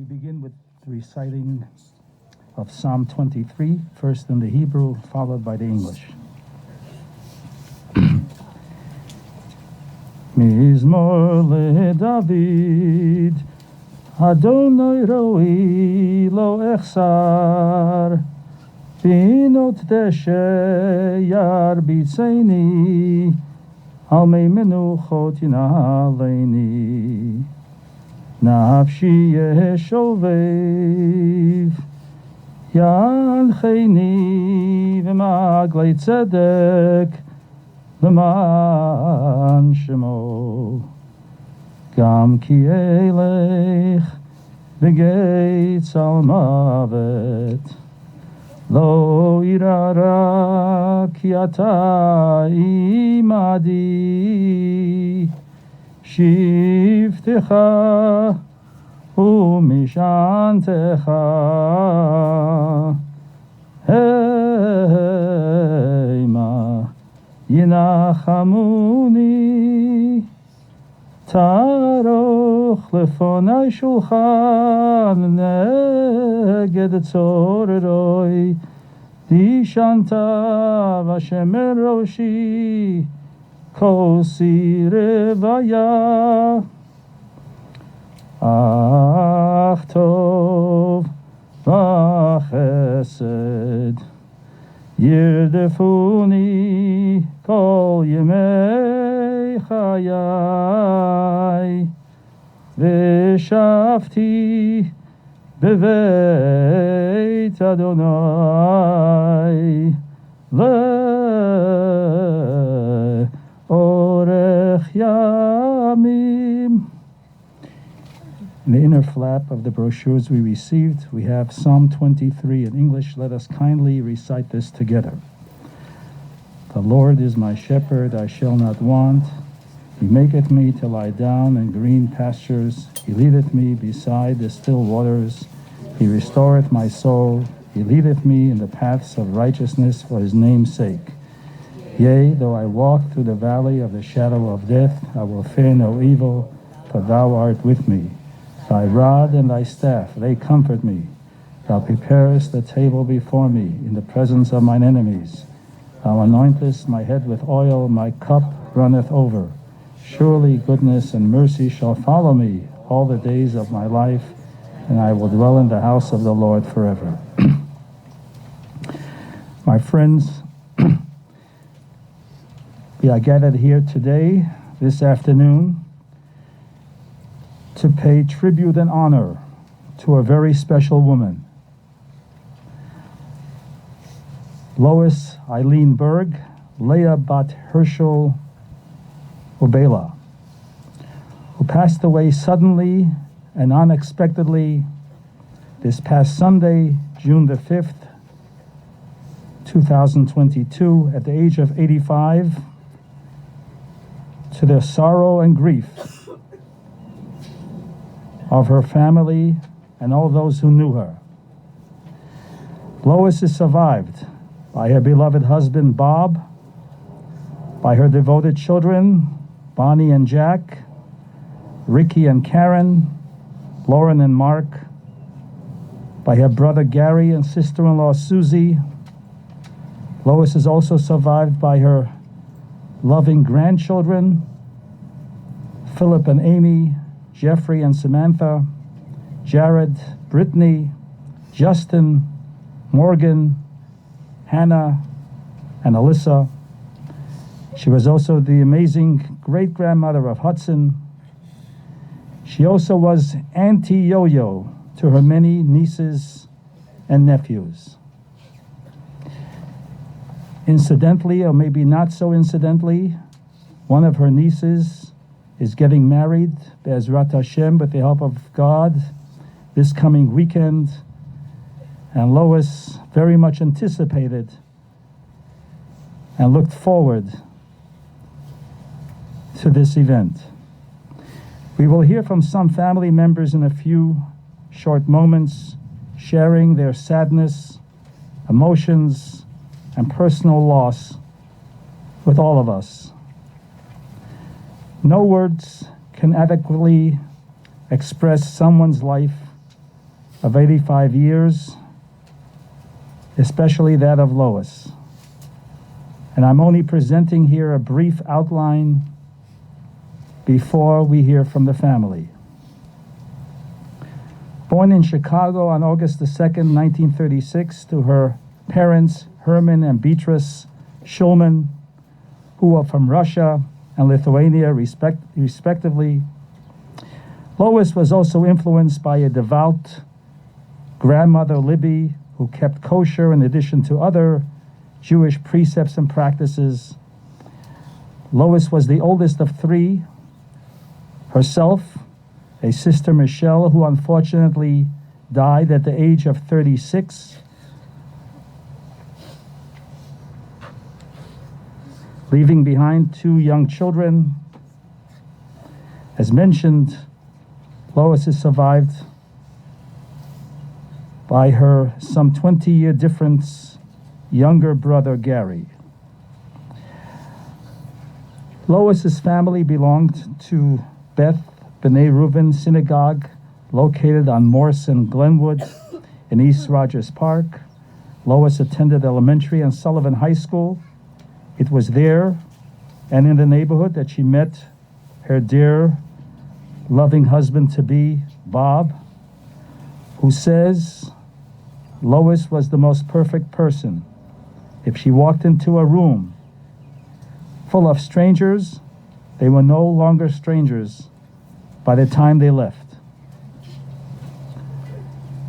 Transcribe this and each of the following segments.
We begin with the reciting of Psalm 23, first in the Hebrew, followed by the English. Mizmor leDavid, Adonai roi lo echsar, binot deshe yarbitzeini, al mei menuchot yinaleini. Nafshi yeshovev, yancheni v'maglei tzedek, l'man shemo. Gam ki elech v'geitz al mavet, lo irara ki ata imadi. Shivtecha umishantecha, heima yinachamuni, taroch lefonai shulchan neged tzoreroi, dishanta v'ashemer roshi, Kosi revaya, ach tov v'chesed, yirdefuni kol yemei chayai, v'shavti beveit Adonai, Orech Yamim. In the inner flap of the brochures we received, we have Psalm 23 in English. Let us kindly recite this together. The Lord is my shepherd, I shall not want. He maketh me to lie down in green pastures. He leadeth me beside the still waters. He restoreth my soul. He leadeth me in the paths of righteousness for his name's sake. Yea, though I walk through the valley of the shadow of death, I will fear no evil, for thou art with me. Thy rod and thy staff, they comfort me. Thou preparest the table before me in the presence of mine enemies. Thou anointest my head with oil, my cup runneth over. Surely goodness and mercy shall follow me all the days of my life, and I will dwell in the house of the Lord forever. My friends, we are gathered here today, this afternoon, to pay tribute and honor to a very special woman, Lois Ilene Berg, Leah Bat Herschel Obela, who passed away suddenly and unexpectedly this past Sunday, June the 5th, 2022, at the age of 85, to the sorrow and grief of her family and all those who knew her. Lois is survived by her beloved husband, Bob, by her devoted children, Bonnie and Jack, Ricky and Karen, Lauren and Mark, by her brother Gary and sister-in-law Susie. Lois is also survived by her loving grandchildren, Philip and Amy, Jeffrey and Samantha, Jared, Brittany, Justin, Morgan, Hannah, and Alyssa. She was also the amazing great-grandmother of Hudson. She also was Auntie Yo-Yo to her many nieces and nephews. Incidentally, or maybe not so incidentally, one of her nieces is getting married, Be'ezrat Hashem, with the help of God, this coming weekend. And Lois very much anticipated and looked forward to this event. We will hear from some family members in a few short moments, sharing their sadness, emotions, and personal loss with all of us. No words can adequately express someone's life of 85 years, especially that of Lois. And I'm only presenting here a brief outline before we hear from the family. Born in Chicago on August the 2nd, 1936, to her parents, Herman and Beatrice Shulman, who are from Russia and Lithuania, respectively. Lois was also influenced by a devout grandmother, Libby, who kept kosher in addition to other Jewish precepts and practices. Lois was the oldest of three. Herself, a sister, Michelle, who unfortunately died at the age of 36. Leaving behind two young children. As mentioned, Lois is survived by her some 20-year difference younger brother, Gary. Lois's family belonged to Beth B'nai Reuben Synagogue, located on Morse and Glenwood in East Rogers Park. Lois attended elementary and Sullivan High School. It was there and in the neighborhood that she met her dear, loving husband-to-be, Bob, who says Lois was the most perfect person. If she walked into a room full of strangers, they were no longer strangers by the time they left.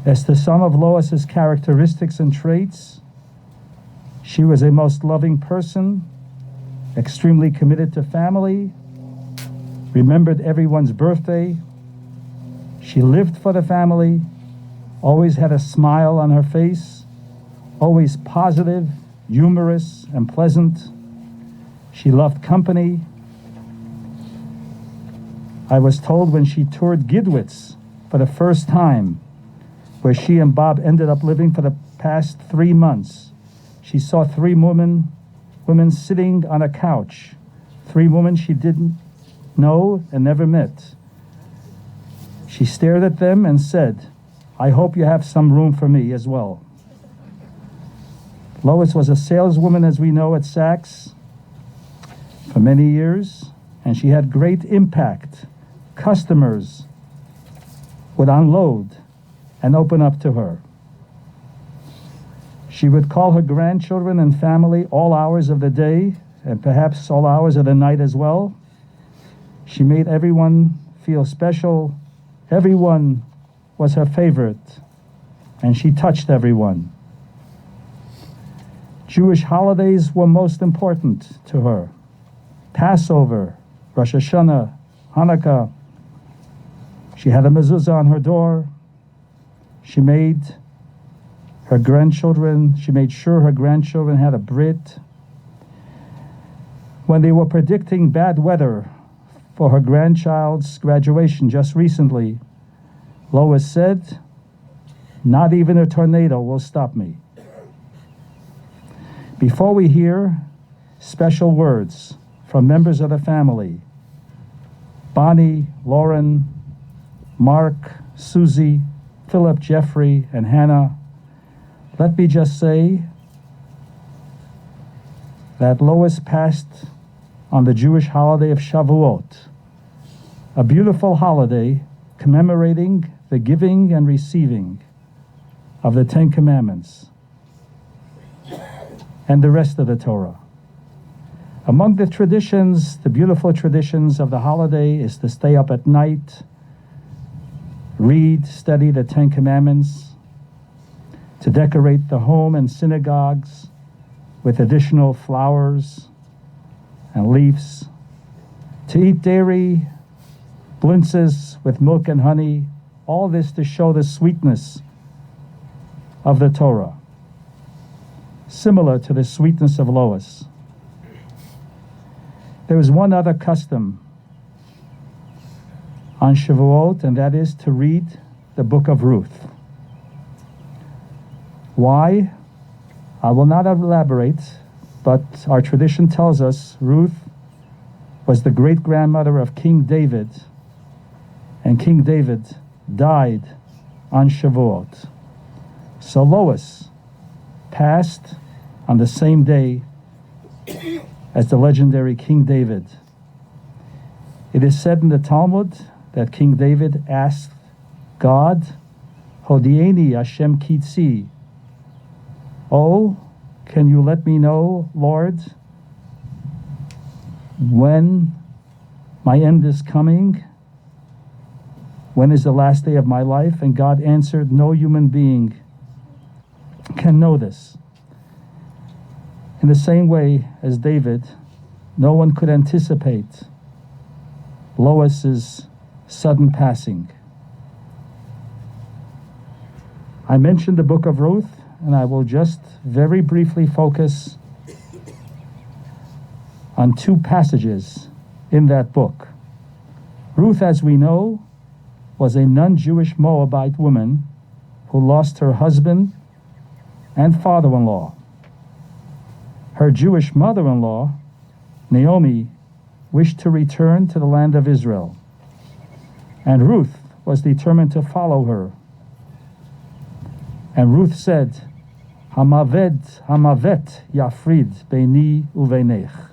As to some of Lois's characteristics and traits, she was a most loving person, extremely committed to family, remembered everyone's birthday. She lived for the family, always had a smile on her face, always positive, humorous, and pleasant. She loved company. I was told when she toured Gidwitz for the first time, where she and Bob ended up living for the past 3 months, she saw three women sitting on a couch, 3 women she didn't know and never met. She stared at them and said, "I hope you have some room for me as well." Lois was a saleswoman, as we know, at Saks for many years, and she had great impact. Customers would unload and open up to her. She would call her grandchildren and family all hours of the day, and perhaps all hours of the night as well. She made everyone feel special. Everyone was her favorite, and she touched everyone. Jewish holidays were most important to her. Passover, Rosh Hashanah, Hanukkah. She had a mezuzah on her door. She made sure her grandchildren had a brit. When they were predicting bad weather for her grandchild's graduation just recently, Lois said, "Not even a tornado will stop me." Before we hear special words from members of the family, Bonnie, Lauren, Mark, Susie, Philip, Jeffrey, and Hannah, let me just say that Lois passed on the Jewish holiday of Shavuot, a beautiful holiday commemorating the giving and receiving of the 10 Commandments and the rest of the Torah. Among the traditions, the beautiful traditions of the holiday is to stay up at night, read, study the 10 Commandments, to decorate the home and synagogues with additional flowers and leaves, to eat dairy, blintzes with milk and honey, all this to show the sweetness of the Torah, similar to the sweetness of Lois. There is one other custom on Shavuot, and that is to read the book of Ruth. Why? I will not elaborate, but our tradition tells us Ruth was the great-grandmother of King David, and King David died on Shavuot. So Lois passed on the same day as the legendary King David. It is said in the Talmud that King David asked God, Hodieni Hashem Kitzi, oh, can you let me know, Lord, when my end is coming? When is the last day of my life? And God answered, no human being can know this. In the same way as David, no one could anticipate Lois's sudden passing. I mentioned the book of Ruth, and I will just very briefly focus on two passages in that book. Ruth, as we know, was a non-Jewish Moabite woman who lost her husband and father-in-law. Her Jewish mother-in-law, Naomi, wished to return to the land of Israel, and Ruth was determined to follow her. And Ruth said, Hamavet yafrid beini uveinech.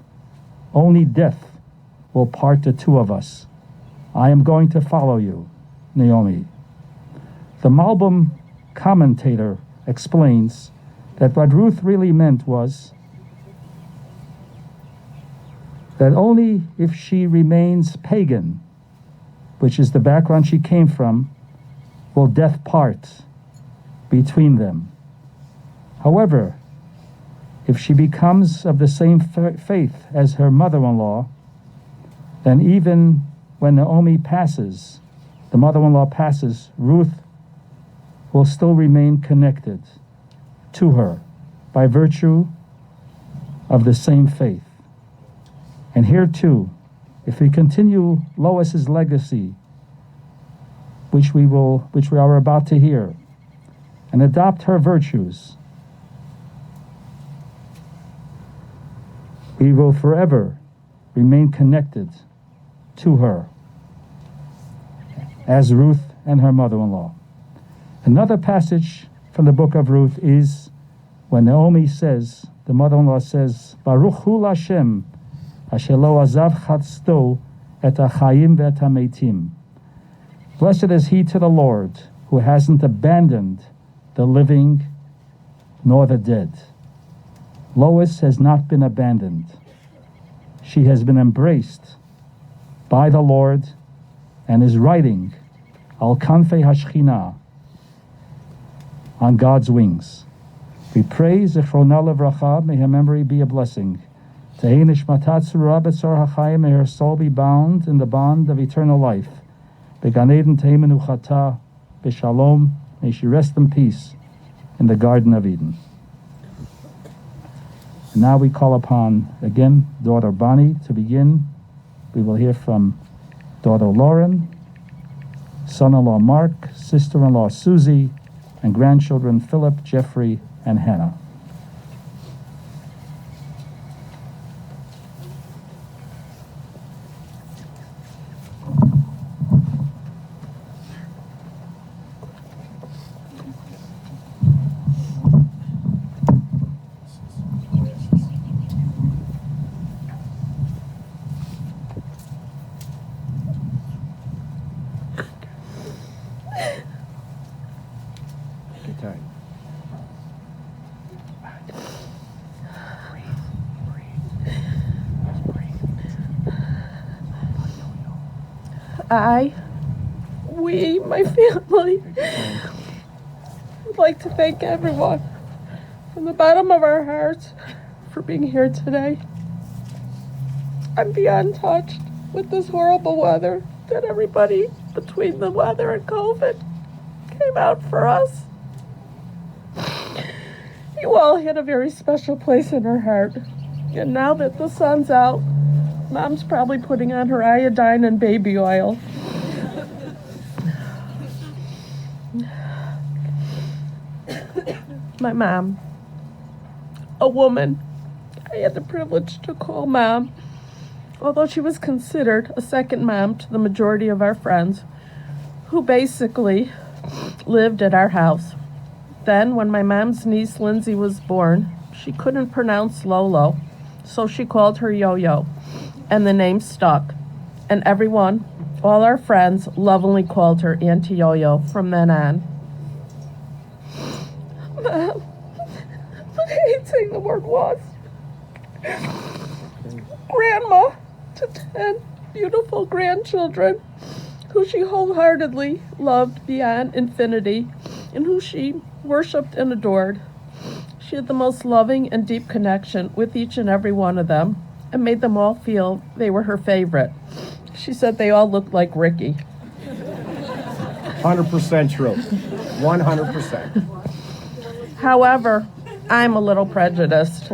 Only death will part the two of us. I am going to follow you, Naomi. The Malbim commentator explains that what Ruth really meant was that only if she remains pagan, which is the background she came from, will death part between them. However, if she becomes of the same faith as her mother-in-law, then even when Naomi passes, the mother-in-law passes, Ruth will still remain connected to her by virtue of the same faith. And here too, if we continue Lois's legacy, which we are about to hear, and adopt her virtues, we will forever remain connected to her as Ruth and her mother-in-law. Another passage from the book of Ruth is when Naomi says, the mother-in-law says, Baruch hu Hashem, asher lo azav chatzto et hachayim ve'et hametim. Blessed is he to the Lord who hasn't abandoned the living nor the dead. Lois has not been abandoned. She has been embraced by the Lord and is riding al kanfei hashchina, on God's wings. We praise Zichrona Levracha, may her memory be a blessing. Tehei nishmatat tzurah b'tzor hachayim, may her soul be bound in the bond of eternal life. Began Eden tehei menuchata b'shalom, may she rest in peace in the Garden of Eden. And now we call upon, again, daughter Bonnie to begin. We will hear from daughter Lauren, son-in-law Mark, sister-in-law Susie, and grandchildren Philip, Jeffrey, and Hannah. We, my family, would like to thank everyone from the bottom of our hearts for being here today. I'm beyond touched with this horrible weather that everybody between the weather and COVID came out for us. You all had a very special place in our heart. And now that the sun's out, Mom's probably putting on her iodine and baby oil. My mom, a woman I had the privilege to call Mom, although she was considered a second mom to the majority of our friends, who basically lived at our house. Then, when my mom's niece Lindsay was born, she couldn't pronounce Lolo, so she called her Yo-Yo, and the name stuck. And everyone, all our friends, lovingly called her Auntie Yo-Yo from then on. Mom, I hate saying the word was. Grandma to 10 beautiful grandchildren who she wholeheartedly loved beyond infinity and who she worshipped and adored. She had the most loving and deep connection with each and every one of them and made them all feel they were her favorite. She said they all looked like Ricky. 100% true. 100%. However, I'm a little prejudiced.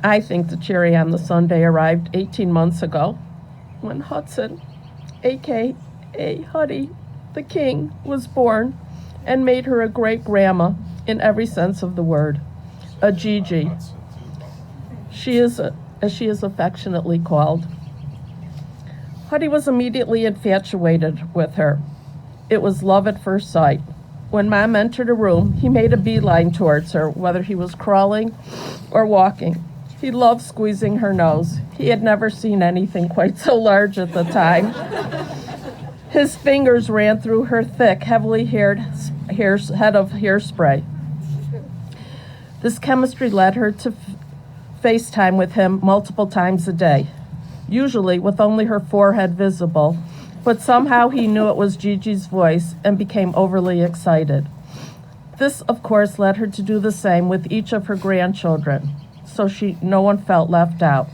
I think the cherry on the sundae arrived 18 months ago when Hudson, a.k.a. Huddy, the king, was born and made her a great grandma in every sense of the word, a Gigi. As she is affectionately called. Huddy was immediately infatuated with her. It was love at first sight. When Mom entered a room, he made a beeline towards her, whether he was crawling or walking. He loved squeezing her nose. He had never seen anything quite so large at the time. His fingers ran through her thick, heavily head of hairspray. This chemistry led her to FaceTime with him multiple times a day, usually with only her forehead visible, but somehow he knew it was Gigi's voice and became overly excited. This, of course, led her to do the same with each of her grandchildren, so no one felt left out.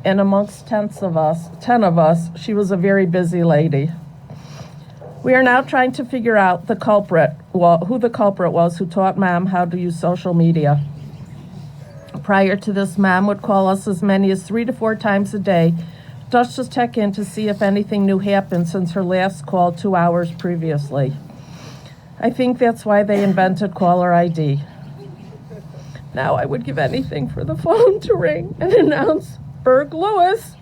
And amongst 10 of us, she was a very busy lady. We are now trying to figure out who the culprit was who taught Mom how to use social media. Prior to this, Mom would call us as many as 3 to 4 times a day just to check in to see if anything new happened since her last call 2 hours previously. I think that's why they invented caller ID. Now I would give anything for the phone to ring and announce Berg Lois.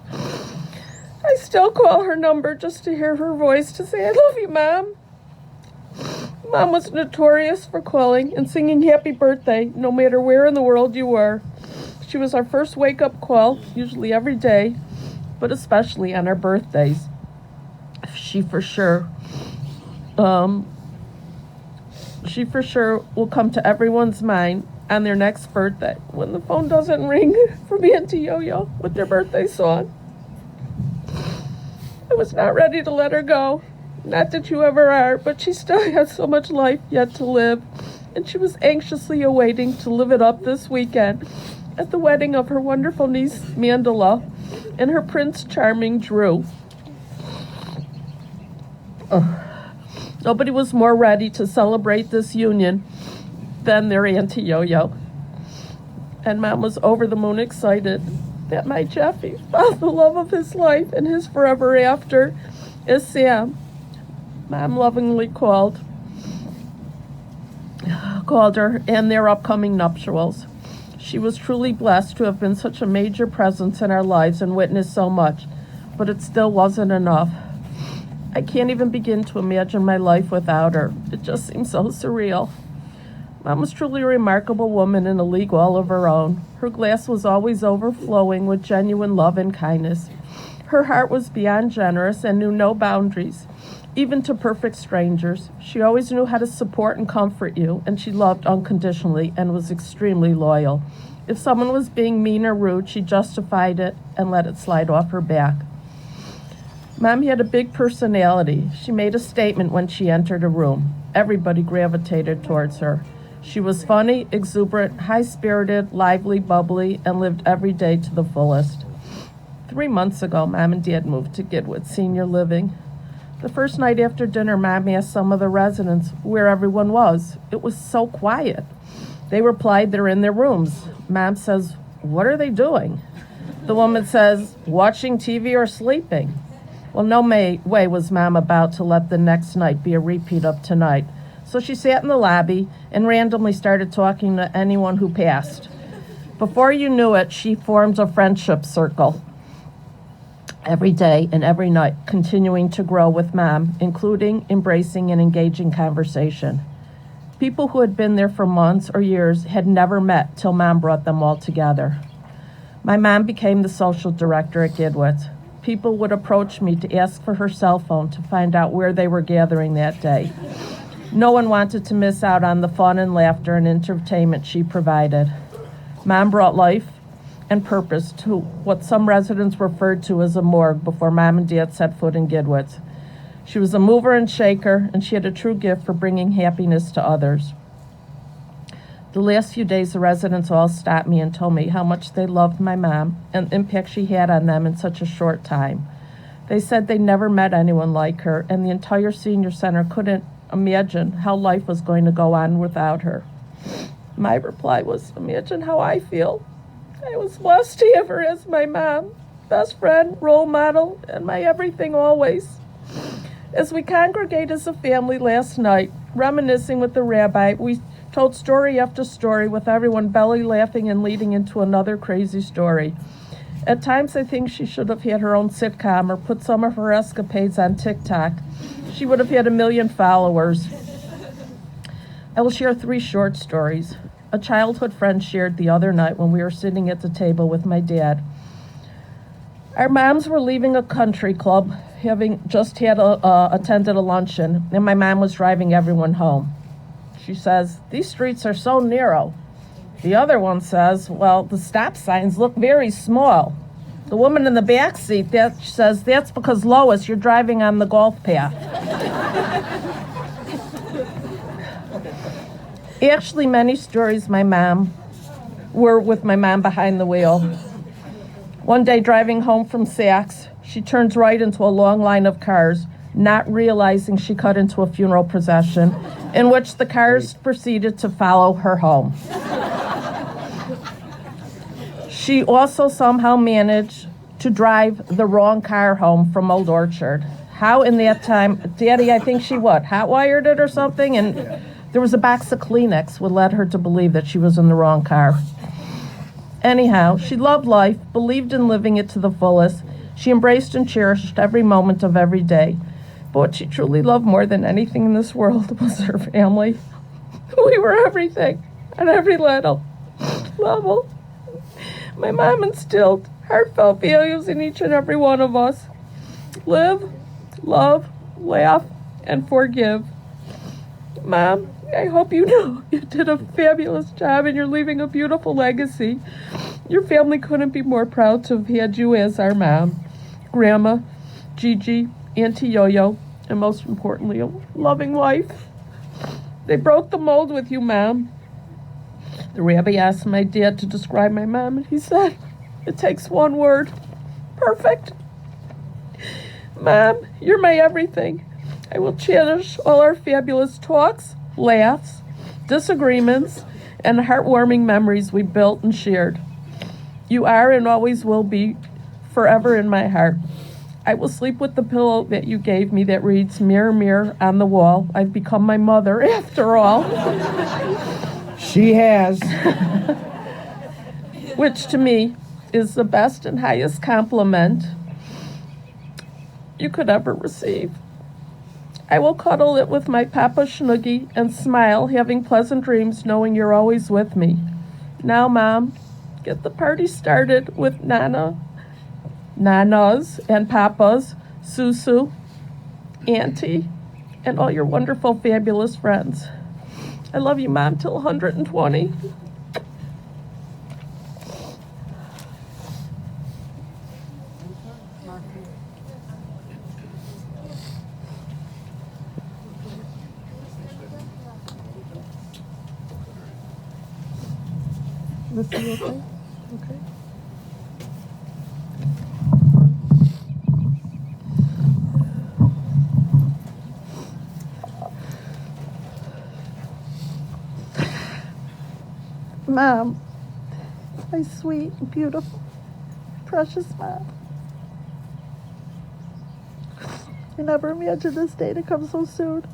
I still call her number just to hear her voice to say, "I love you, Mom." Mom was notorious for calling and singing happy birthday no matter where in the world you were. She was our first wake-up call, usually every day, but especially on our birthdays. She for sure will come to everyone's mind on their next birthday when the phone doesn't ring from Auntie Yo-Yo with their birthday song. I was not ready to let her go. Not that you ever are, but she still has so much life yet to live, and she was anxiously awaiting to live it up this weekend at the wedding of her wonderful niece, Mandela, and her Prince Charming, Drew. Nobody was more ready to celebrate this union than their Auntie Yo-Yo. And Mom was over the moon excited that my Jeffy found the love of his life and his forever after is Sam. Mom lovingly called her and their upcoming nuptials. She was truly blessed to have been such a major presence in our lives and witnessed so much, but it still wasn't enough. I can't even begin to imagine my life without her. It just seems so surreal. Mom was truly a remarkable woman in a league all of her own. Her glass was always overflowing with genuine love and kindness. Her heart was beyond generous and knew no boundaries, even to perfect strangers. She always knew how to support and comfort you, and she loved unconditionally and was extremely loyal. If someone was being mean or rude, she justified it and let it slide off her back. Mom had a big personality. She made a statement when she entered a room. Everybody gravitated towards her. She was funny, exuberant, high-spirited, lively, bubbly, and lived every day to the fullest. 3 months ago, Mom and Dad moved to Goodwood Senior Living. The first night after dinner, Mom asked some of the residents where everyone was. It was so quiet. They replied they're in their rooms. Mom says, "What are they doing?" The woman says, "Watching TV or sleeping." Well, no way was Mom about to let the next night be a repeat of tonight. So she sat in the lobby and randomly started talking to anyone who passed. Before you knew it, she formed a friendship circle. every day and every night, continuing to grow with Mom, including embracing and engaging conversation. People who had been there for months or years had never met till Mom brought them all together. My mom became the social director at Gidwitz. People would approach me to ask for her cell phone to find out where they were gathering that day. No one wanted to miss out on the fun and laughter and entertainment she provided. Mom brought life and purpose to what some residents referred to as a morgue before Mom and Dad set foot in Gidwitz. She was a mover and shaker, and she had a true gift for bringing happiness to others. The last few days, the residents all stopped me and told me how much they loved my mom and the impact she had on them in such a short time. They said they never met anyone like her, and the entire senior center couldn't imagine how life was going to go on without her. My reply was, imagine how I feel. I was blessed to have her as my mom, best friend, role model, and my everything always. As we congregated as a family last night, reminiscing with the rabbi, we told story after story with everyone belly laughing and leading into another crazy story. At times I think she should have had her own sitcom or put some of her escapades on TikTok. She would have had 1 million followers. I will share 3 short stories. A childhood friend shared the other night when we were sitting at the table with my dad. Our moms were leaving a country club, having just attended a luncheon, and my mom was driving everyone home. She says, "These streets are so narrow." The other one says, "Well, the stop signs look very small." The woman in the back seat says, "That's because, Lois, you're driving on the golf path." Actually, many stories were with my mom behind the wheel. One day, driving home from Saks, she turns right into a long line of cars, not realizing she cut into a funeral procession in which the cars proceeded to follow her home. She also somehow managed to drive the wrong car home from Old Orchard. How in that time, Daddy, I think she hot-wired it or something, and there was a box of Kleenex would led her to believe that she was in the wrong car. Anyhow, she loved life, believed in living it to the fullest. She embraced and cherished every moment of every day. But what she truly loved more than anything in this world was her family. We were everything, at every level. My mom instilled heartfelt values in each and every one of us. Live, love, laugh, and forgive. Mom, I hope you know you did a fabulous job and you're leaving a beautiful legacy. Your family couldn't be more proud to have had you as our mom, Grandma, Gigi, Auntie Yo-Yo, and most importantly, a loving wife. They broke the mold with you, Mom. The rabbi asked my dad to describe my mom, and he said, it takes one word, perfect. Mom, you're my everything. I will cherish all our fabulous talks, laughs, disagreements, and heartwarming memories we built and shared. You are and always will be forever in my heart. I will sleep with the pillow that you gave me that reads, "Mirror, mirror on the wall, I've become my mother after all." She has. Which to me is the best and highest compliment you could ever receive. I will cuddle it with my Papa Schnoogie and smile, having pleasant dreams, knowing you're always with me. Now, Mom, get the party started with Nanas, and Papas, Susu, Auntie, and all your wonderful, fabulous friends. I love you, Mom, till 120. This is okay? Okay. Mom, my sweet, beautiful, precious Mom. I never imagined this day to come so soon.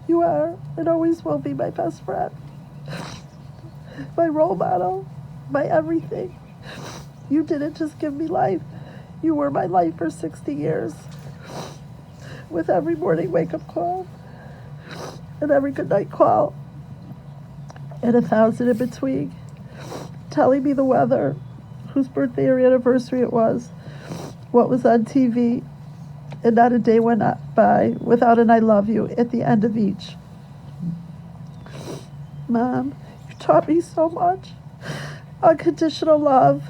You are and always will be my best friend, my role model, my everything. You didn't just give me life. You were my life for 60 years. With every morning wake-up call, and every goodnight call, and 1,000 in between, telling me the weather, whose birthday or anniversary it was, what was on TV, and not a day went by without an I love you at the end of each. Mom, you taught me so much. Unconditional love,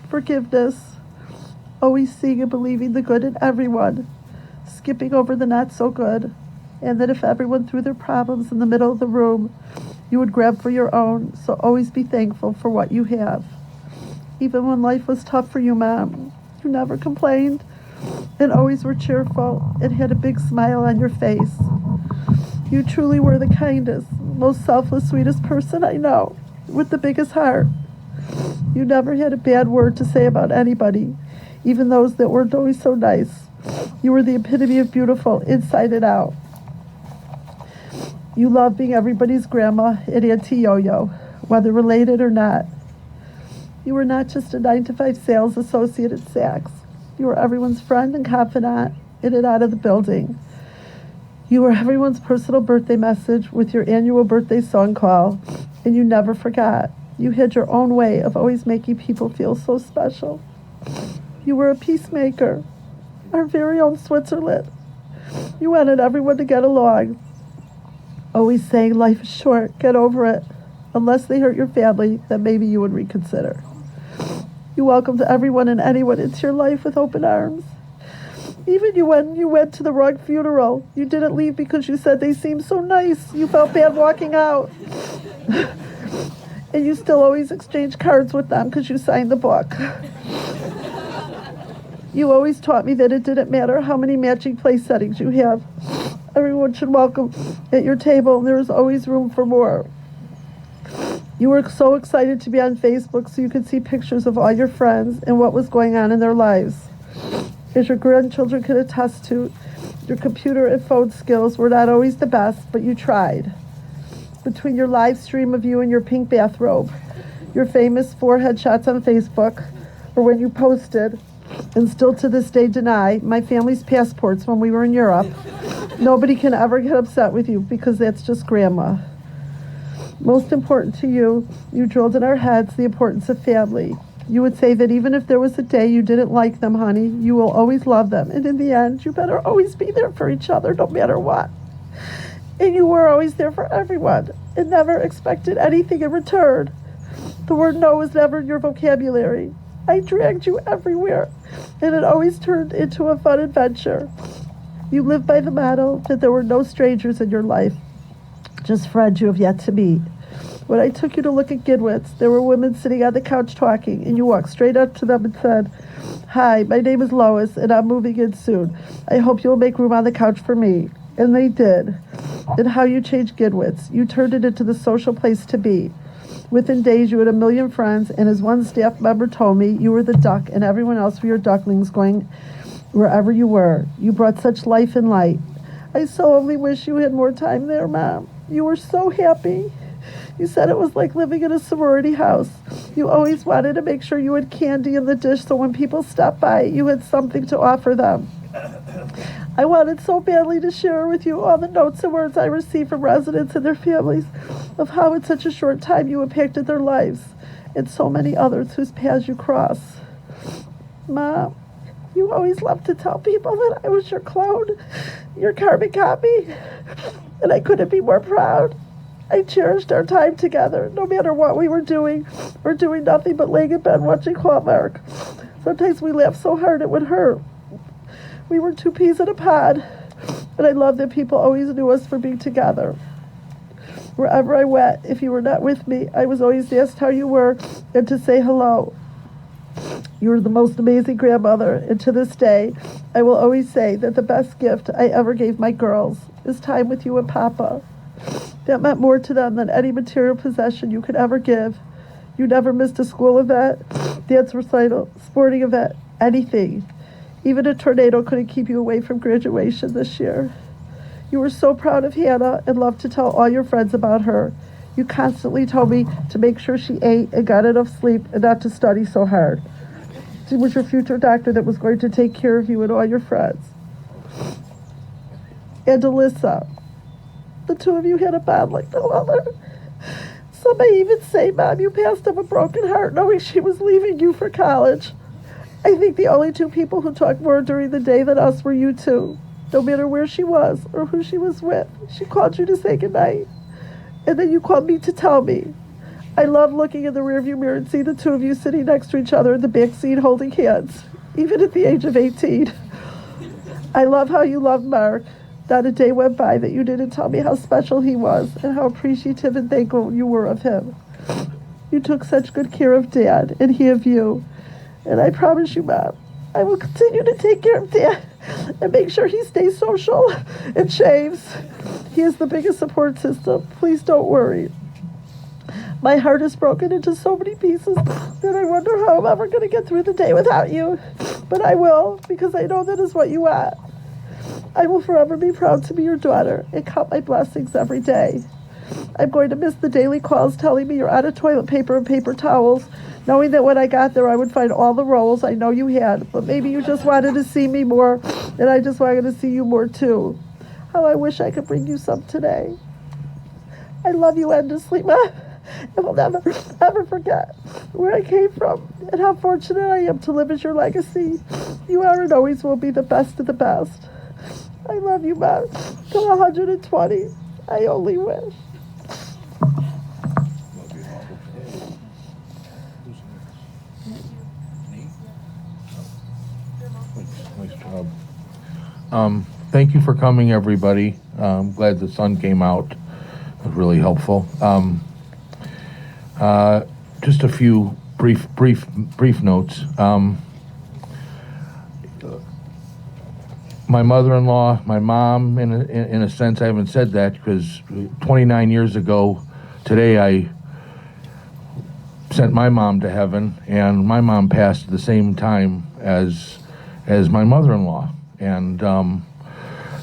forgiveness, always seeing and believing the good in everyone, skipping over the not so good, and that if everyone threw their problems in the middle of the room, you would grab for your own, so always be thankful for what you have. Even when life was tough for you, Mom, you never complained and always were cheerful and had a big smile on your face. You truly were the kindest, most selfless, sweetest person I know, with the biggest heart. You never had a bad word to say about anybody, even those that weren't always so nice. You were the epitome of beautiful, inside and out. You loved being everybody's grandma and Auntie Yo-Yo, whether related or not. You were not just a 9-to-5 sales associate at Saks. You were everyone's friend and confidant in and out of the building. You were everyone's personal birthday message with your annual birthday song call, and you never forgot. You had your own way of always making people feel so special. You were a peacemaker, our very own Switzerland. You wanted everyone to get along, always saying life is short, get over it. Unless they hurt your family, then maybe you would reconsider. You welcomed everyone and anyone into your life with open arms. Even when you went to the wrong funeral, you didn't leave because you said they seemed so nice. You felt bad walking out. And you still always exchanged cards with them because you signed the book. You always taught me that it didn't matter how many matching place settings you have. Everyone should welcome at your table, and there is always room for more. You were so excited to be on Facebook so you could see pictures of all your friends and what was going on in their lives. As your grandchildren could attest to, your computer and phone skills were not always the best, but you tried. Between your live stream of you in your pink bathrobe, your famous 4 headshots on Facebook, or when you posted, and still to this day deny, my family's passports when we were in Europe, nobody can ever get upset with you because that's just grandma. Most important to you, you drilled in our heads the importance of family. You would say that even if there was a day you didn't like them, honey, you will always love them. And in the end, you better always be there for each other, no matter what. And you were always there for everyone and never expected anything in return. The word no was never in your vocabulary. I dragged you everywhere, and it always turned into a fun adventure. You lived by the motto that there were no strangers in your life, just friends you have yet to meet. When I took you to look at Gidwitz, there were women sitting on the couch talking, and you walked straight up to them and said, "Hi, my name is Lois, and I'm moving in soon. I hope you'll make room on the couch for me." And they did. And how you changed Gidwitz. You turned it into the social place to be. Within days, you had 1 million friends, and as one staff member told me, you were the duck, and everyone else were your ducklings going wherever you were. You brought such life and light. I so only wish you had more time there, Mom. You were so happy. You said it was like living in a sorority house. You always wanted to make sure you had candy in the dish so when people stopped by, you had something to offer them. I wanted so badly to share with you all the notes and words I received from residents and their families of how in such a short time you impacted their lives and so many others whose paths you cross. Mom, you always loved to tell people that I was your clone, your carbon copy, and I couldn't be more proud. I cherished our time together, no matter what we were doing. We're doing nothing but laying in bed watching Hallmark. Sometimes we laughed so hard it would hurt. We were 2 peas in a pod, and I love that people always knew us for being together. Wherever I went, if you were not with me, I was always asked how you were and to say hello. You were the most amazing grandmother, and to this day, I will always say that the best gift I ever gave my girls is time with you and Papa. That meant more to them than any material possession you could ever give. You never missed a school event, dance recital, sporting event, anything. Even a tornado couldn't keep you away from graduation this year. You were so proud of Hannah and loved to tell all your friends about her. You constantly told me to make sure she ate and got enough sleep and not to study so hard. She was your future doctor that was going to take care of you and all your friends. And Alyssa, the two of you had a bond like no other. Some may even say, Mom, you passed of a broken heart knowing she was leaving you for college. I think the only two people who talked more during the day than us were you two. No matter where she was or who she was with, she called you to say goodnight. And then you called me to tell me. I love looking in the rearview mirror and see the two of you sitting next to each other in the back seat holding hands, even at the age of 18. I love how you loved Mark. Not a day went by that you didn't tell me how special he was and how appreciative and thankful you were of him. You took such good care of Dad, and he of you. And I promise you, Mom, I will continue to take care of Dad and make sure he stays social and shaves. He is the biggest support system. Please don't worry. My heart is broken into so many pieces that I wonder how I'm ever going to get through the day without you. But I will, because I know that is what you want. I will forever be proud to be your daughter and count my blessings every day. I'm going to miss the daily calls telling me you're out of toilet paper and paper towels, knowing that when I got there I would find all the rolls I know you had, but maybe you just wanted to see me more, and I just wanted to see you more too. How I wish I could bring you some today. I love you endlessly, Mom, and will never, ever forget where I came from and how fortunate I am to live as your legacy. You are and always will be the best of the best. I love you, Mom. Till 120. I only wish. Nice job. Thank you for coming, everybody. I'm glad the sun came out. It was really helpful. Just a few brief notes. My mother-in-law, my mom, in a sense, I haven't said that because 29 years ago today I sent my mom to heaven, and my mom passed at the same time as my mother-in-law. And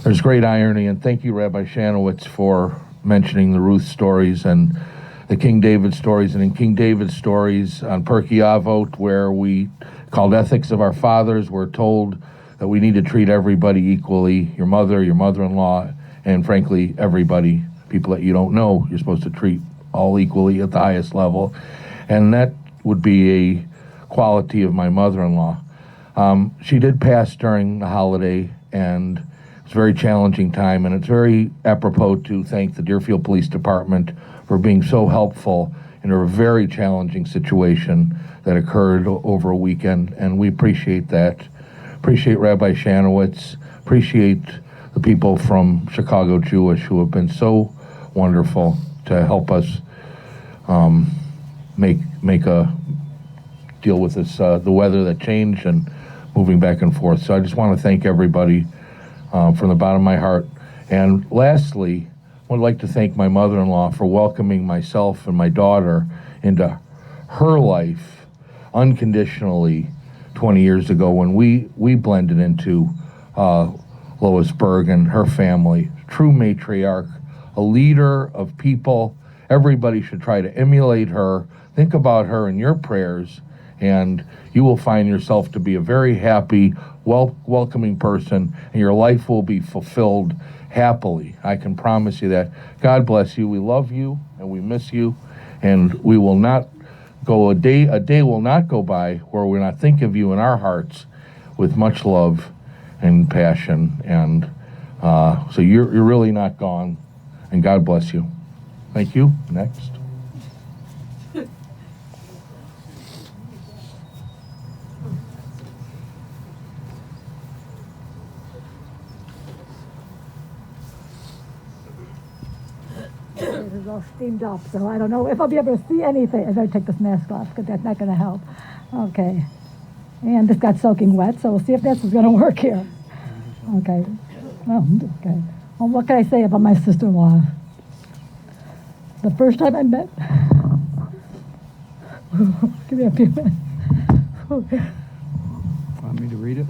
there's great irony, and thank you, Rabbi Shanowitz, for mentioning the Ruth stories and the King David stories. And in King David's stories on Pirkei Avot, where we called Ethics of Our Fathers, we're told that we need to treat everybody equally, your mother, your mother-in-law, and frankly, everybody, people that you don't know, you're supposed to treat all equally at the highest level. And that would be a quality of my mother-in-law. She did pass during the holiday, and it's a very challenging time, and it's very apropos to thank the Deerfield Police Department for being so helpful in a very challenging situation that occurred over a weekend, and we appreciate that. Appreciate Rabbi Shanowitz, appreciate the people from Chicago Jewish who have been so wonderful to help us make a deal with this, the weather that changed and moving back and forth. So I just want to thank everybody from the bottom of my heart. And lastly, I would like to thank my mother-in-law for welcoming myself and my daughter into her life unconditionally 20 years ago when we blended into Lois Berg and her family. True matriarch, a leader of people. Everybody should try to emulate her. Think about her in your prayers, and you will find yourself to be a very happy, welcoming person, and your life will be fulfilled happily. I can promise you that. God bless you. We love you, and we miss you, and we will not go a day will not go by where we're not thinking of you in our hearts with much love and passion. And so you're really not gone, and God bless you. Thank you. Next. It is all steamed up, so I don't know if I'll be able to see anything. I better take this mask off because that's not going to help. Okay. And this got soaking wet, so we'll see if this is going to work here. Okay. Oh, okay. Well, what can I say about my sister-in-law? The first time I met... Give me a few minutes. Want me to read it?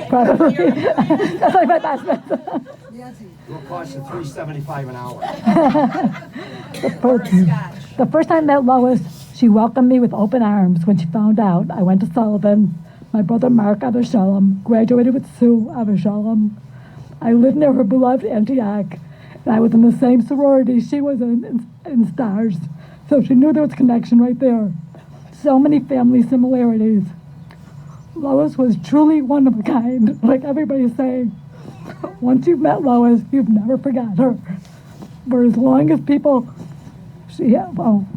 Probably. That's like my last message. It'll cost you $3.75 an hour. The first time I met Lois, She welcomed me with open arms when she found out I went to Sullivan. My brother Mark out of Shalom graduated with Sue out of Shalom. I lived near her beloved Antioch, and I was in the same sorority she was in Stars, so she knew there was a connection right there. So many family similarities. Lois was truly one of a kind, like everybody's saying. Once you've met Lois, you've never forgot her. For as long as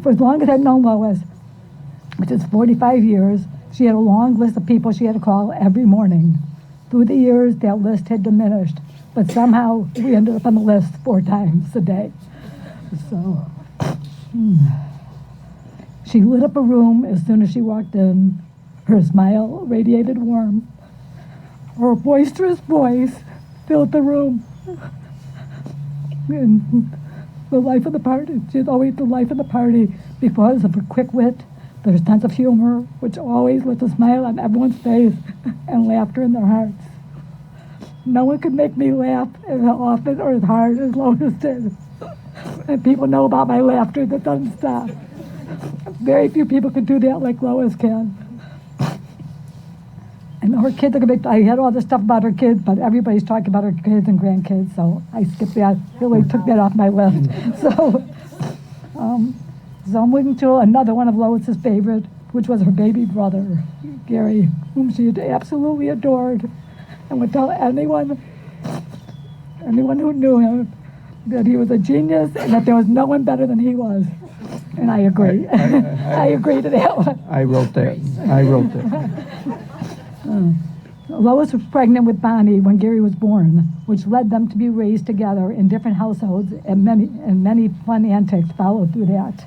for as long as I've known Lois, which is 45 years, she had a long list of people she had to call every morning. Through the years, that list had diminished, but somehow we ended up on the list 4 times a day. So, she lit up a room as soon as she walked in. Her smile radiated warmth. Her boisterous voice filled the room. And the life of the party, she's always the life of the party because of her quick wit, her sense of humor, which always lets a smile on everyone's face and laughter in their hearts. No one could make me laugh as often or as hard as Lois did. And people know about my laughter that doesn't stop. Very few people can do that like Lois can. And her kids are big. I had all this stuff about her kids, but everybody's talking about her kids and grandkids, so I skipped that. Really took that off my list. So I'm moving to another one of Lois's favorite, which was her baby brother, Gary, whom she had absolutely adored, and would tell anyone who knew him that he was a genius and that there was no one better than he was. And I agree. I agree to that one. I wrote that. Lois was pregnant with Bonnie when Gary was born, which led them to be raised together in different households, and many fun antics followed through that.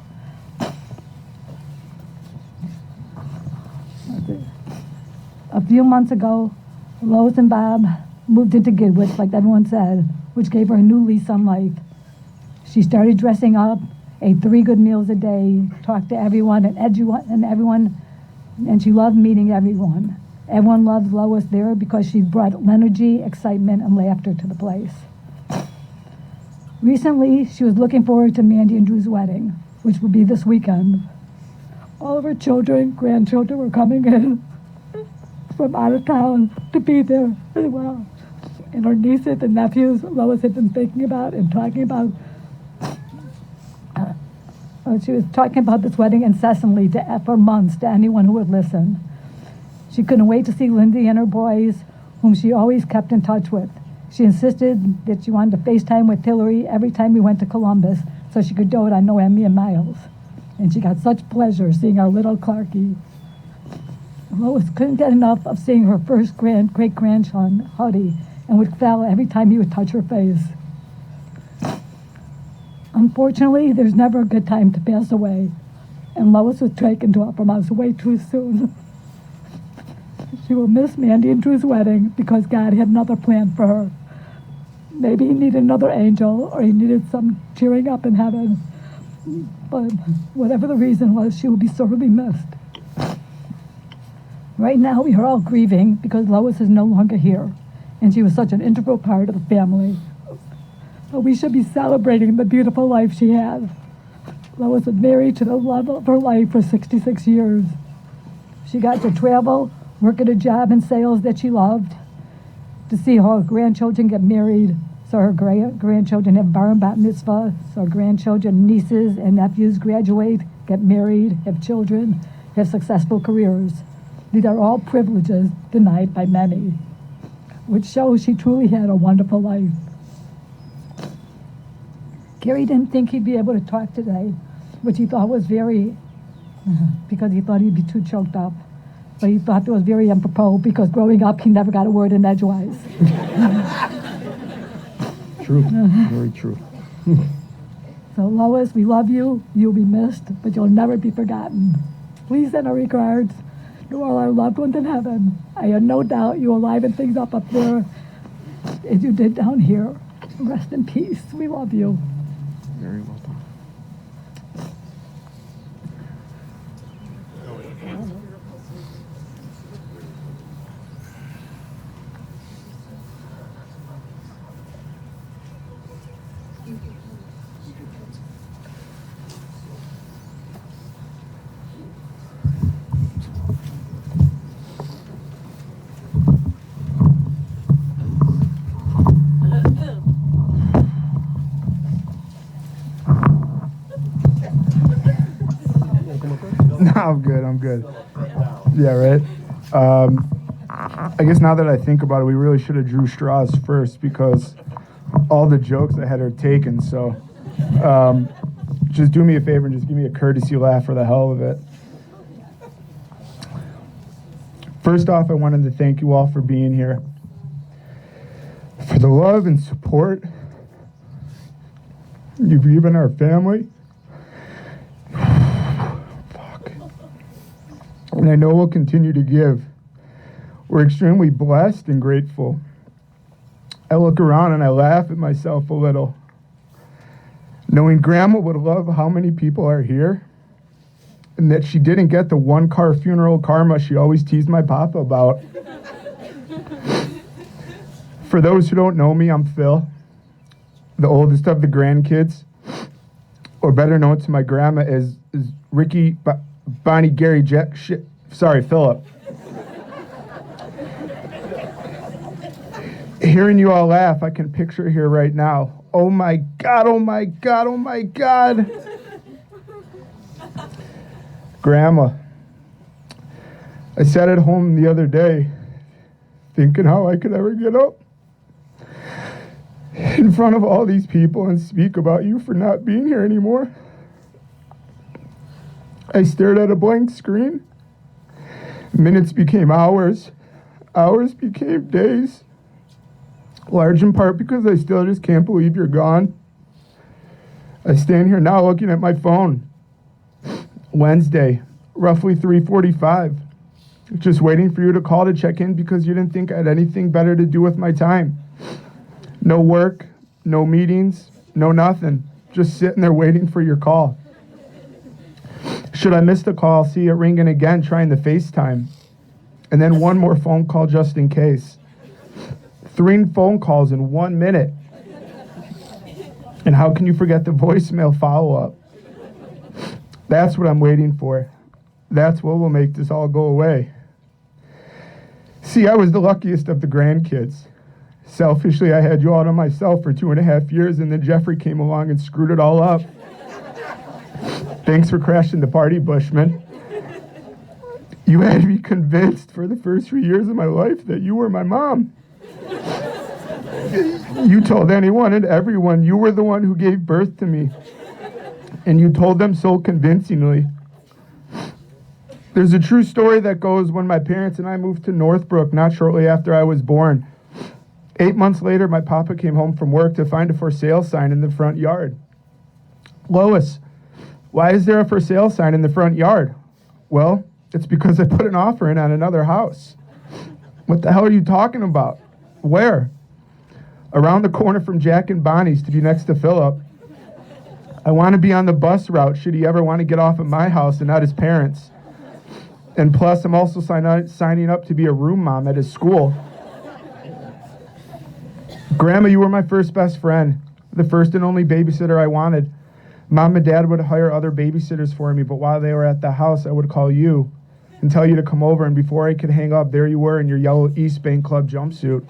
A few months ago, Lois and Bob moved into Goodwich, like everyone said, which gave her a new lease on life. She started dressing up, ate 3 good meals a day, talked to everyone and she loved meeting everyone. Everyone loved Lois there because she brought energy, excitement, and laughter to the place. Recently, she was looking forward to Mandy and Drew's wedding, which will be this weekend. All of her children, grandchildren were coming in from out of town to be there as well. And her nieces and nephews, Lois had been thinking about and talking about. She was talking about this wedding incessantly for months to anyone who would listen. She couldn't wait to see Lindsay and her boys, whom she always kept in touch with. She insisted that she wanted to FaceTime with Hillary every time we went to Columbus so she could dote on Noemi and Miles. And she got such pleasure seeing our little Clarky. Lois couldn't get enough of seeing her first great-grandson, Huddy, and would fell every time he would touch her face. Unfortunately, there's never a good time to pass away, and Lois was taken from us way too soon. She will miss Mandy and Drew's wedding because God had another plan for her. Maybe he needed another angel, or he needed some cheering up in heaven. But whatever the reason was, she will be sorely missed. Right now, we are all grieving because Lois is no longer here, and she was such an integral part of the family. But we should be celebrating the beautiful life she had. Lois was married to the love of her life for 66 years. She got to travel, work at a job in sales that she loved, to see her grandchildren get married, so her grandchildren have bar and bat mitzvah, so her grandchildren, nieces, and nephews graduate, get married, have children, have successful careers. These are all privileges denied by many, which shows she truly had a wonderful life. Gary didn't think he'd be able to talk today, which he thought was because he thought he'd be too choked up. But he thought it was very apropos because growing up, he never got a word in edgewise. True, very true. So Lois, we love you. You'll be missed, but you'll never be forgotten. Please send our regards to all our loved ones in heaven. I have no doubt you will liven things up there as you did down here. Rest in peace. We love you. Very well done. I'm good. Yeah, right? I guess now that I think about it, we really should have drew straws first because all the jokes I had are taken. So just do me a favor and just give me a courtesy laugh for the hell of it. First off, I wanted to thank you all for being here, for the love and support you've given our family. Fuck. And I know we'll continue to give. We're extremely blessed and grateful. I look around and I laugh at myself a little, knowing Grandma would love how many people are here, and that she didn't get the one-car funeral karma she always teased my papa about. For those who don't know me, I'm Phil, the oldest of the grandkids, or better known to my grandma as Ricky, Bonnie, Gary, Philip. Hearing you all laugh, I can picture here right now. Oh my God, oh my God, oh my God. Grandma, I sat at home the other day thinking how I could ever get up in front of all these people and speak about you for not being here anymore. I stared at a blank screen. Minutes became hours. Hours became days. Large in part because I still just can't believe you're gone. I stand here now looking at my phone. Wednesday, roughly 3:45. Just waiting for you to call to check in because you didn't think I had anything better to do with my time. No work, no meetings, no nothing. Just sitting there waiting for your call. Should I miss the call, I'll see it ringing again, trying to FaceTime. And then one more phone call just in case. 3 phone calls in 1 minute. And how can you forget the voicemail follow-up? That's what I'm waiting for. That's what will make this all go away. See, I was the luckiest of the grandkids. Selfishly, I had you all to myself for 2.5 years, and then Jeffrey came along and screwed it all up. Thanks for crashing the party, Bushman. You had me convinced for the first 3 years of my life that you were my mom. You told anyone and everyone you were the one who gave birth to me. And you told them so convincingly. There's a true story that goes when my parents and I moved to Northbrook not shortly after I was born. 8 months later, my papa came home from work to find a for sale sign in the front yard. Lois, why is there a for sale sign in the front yard? Well, it's because I put an offer in on another house. What the hell are you talking about? Where? Around the corner from Jack and Bonnie's to be next to Philip. I want to be on the bus route should he ever want to get off at my house and not his parents. And plus, I'm also signing up to be a room mom at his school. Grandma, you were my first best friend, the first and only babysitter I wanted. Mom and Dad would hire other babysitters for me, but while they were at the house, I would call you and tell you to come over, and before I could hang up, there you were in your yellow East Bank Club jumpsuit.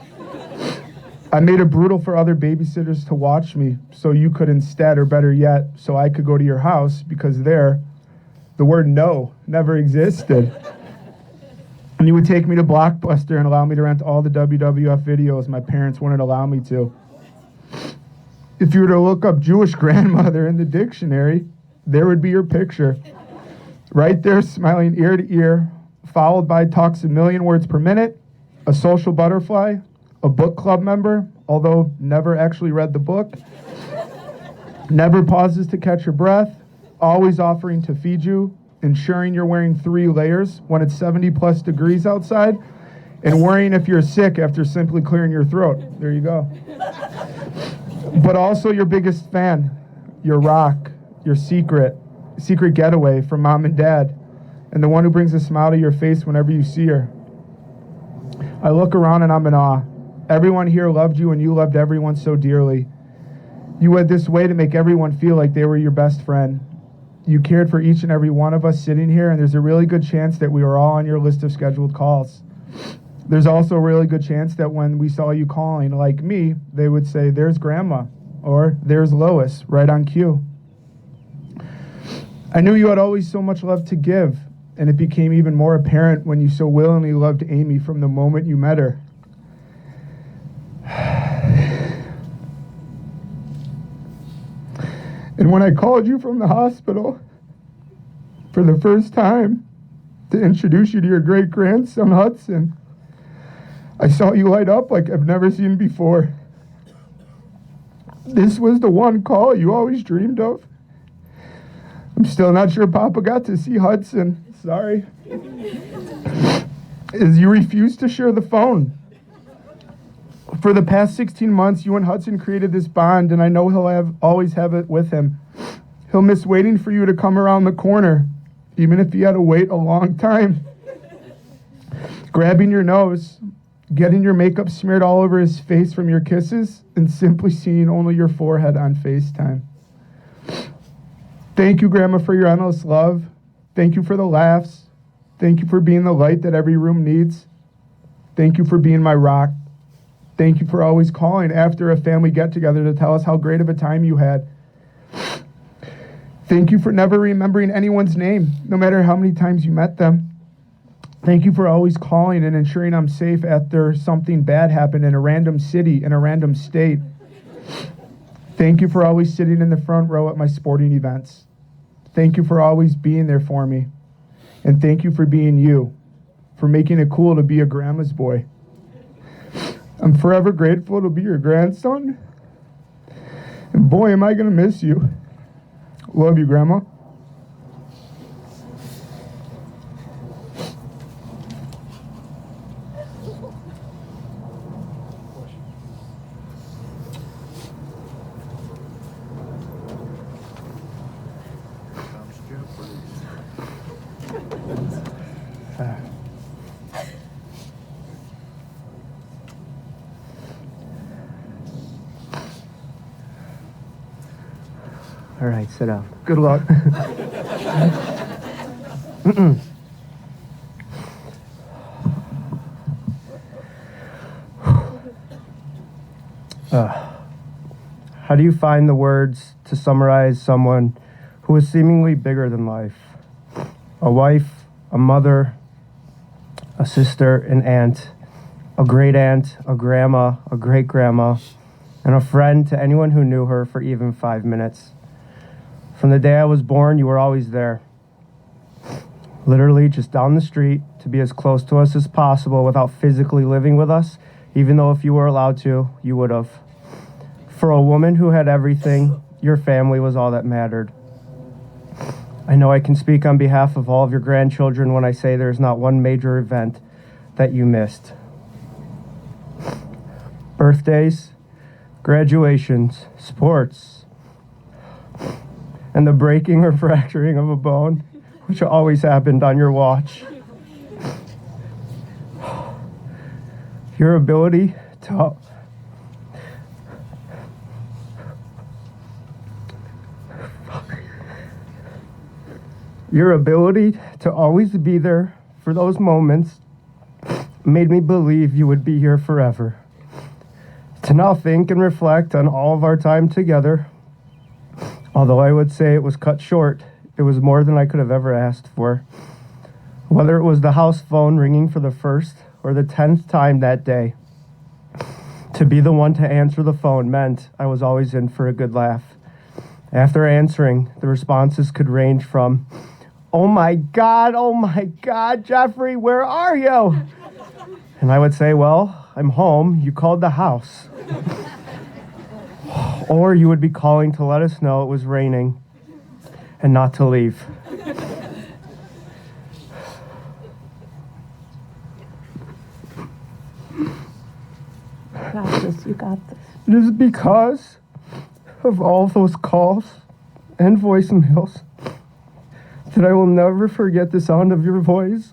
I made it brutal for other babysitters to watch me, so you could instead, or better yet, so I could go to your house, because there, the word no never existed. And you would take me to Blockbuster and allow me to rent all the WWF videos my parents wouldn't allow me to. If you were to look up Jewish grandmother in the dictionary, there would be your picture. Right there, smiling ear to ear, followed by talks a million words per minute, a social butterfly, a book club member, although never actually read the book, never pauses to catch your breath, always offering to feed you, ensuring you're wearing 3 layers when it's 70 plus degrees outside, and worrying if you're sick after simply clearing your throat. There you go. But also your biggest fan, your rock, your secret getaway from Mom and Dad, and the one who brings a smile to your face whenever you see her. I look around and I'm in awe. Everyone here loved you and you loved everyone so dearly. You had this way to make everyone feel like they were your best friend. You cared for each and every one of us sitting here, and there's a really good chance that we were all on your list of scheduled calls. There's also a really good chance that when we saw you calling, like me, they would say, "There's Grandma," or "There's Lois," right on cue. I knew you had always so much love to give, and it became even more apparent when you so willingly loved Amy from the moment you met her. And when I called you from the hospital for the first time to introduce you to your great-grandson, Hudson, I saw you light up like I've never seen before. This was the one call you always dreamed of. I'm still not sure Papa got to see Hudson. Sorry. As you refused to share the phone. For the past 16 months, you and Hudson created this bond, and I know he'll always have it with him. He'll miss waiting for you to come around the corner, even if he had to wait a long time. Grabbing your nose, getting your makeup smeared all over his face from your kisses, and simply seeing only your forehead on FaceTime. Thank you, Grandma, for your endless love. Thank you for the laughs. Thank you for being the light that every room needs. Thank you for being my rock. Thank you for always calling after a family get-together to tell us how great of a time you had. Thank you for never remembering anyone's name, no matter how many times you met them. Thank you for always calling and ensuring I'm safe after something bad happened in a random city, in a random state. Thank you for always sitting in the front row at my sporting events. Thank you for always being there for me. And thank you for being you, for making it cool to be a grandma's boy. I'm forever grateful to be your grandson. And boy, am I going to miss you. Love you, Grandma. All right, sit down. Good luck. How do you find the words to summarize someone who is seemingly bigger than life? A wife, a mother, a sister, an aunt, a great-aunt, a grandma, a great-grandma, and a friend to anyone who knew her for even 5 minutes. From the day I was born, you were always there. Literally just down the street to be as close to us as possible without physically living with us, even though if you were allowed to, you would have. For a woman who had everything, your family was all that mattered. I know I can speak on behalf of all of your grandchildren when I say there's not one major event that you missed. Birthdays, graduations, sports, and the breaking or fracturing of a bone, which always happened on your watch. Your ability to always be there for those moments made me believe you would be here forever. To now think and reflect on all of our time together, although I would say it was cut short, it was more than I could have ever asked for. Whether it was the house phone ringing for the first or the 10th time that day, to be the one to answer the phone meant I was always in for a good laugh. After answering, the responses could range from, oh my God, Jeffrey, where are you? And I would say, well, I'm home. You called the house. Or you would be calling to let us know it was raining and not to leave. You got this. It is because of all those calls and voicemails that I will never forget the sound of your voice.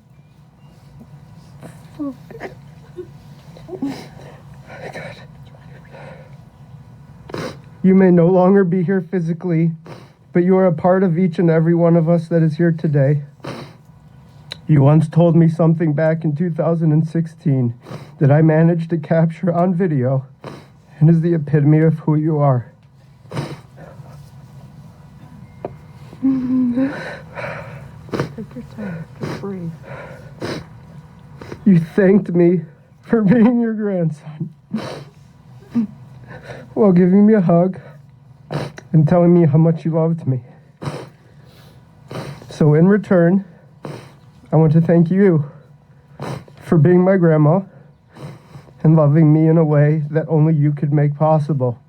God. You may no longer be here physically, but you are a part of each and every one of us that is here today. You once told me something back in 2016 that I managed to capture on video and is the epitome of who you are. Take your time. Just breathe. You thanked me for being your grandson while giving me a hug and telling me how much you loved me. So in return, I want to thank you for being my grandma and loving me in a way that only you could make possible.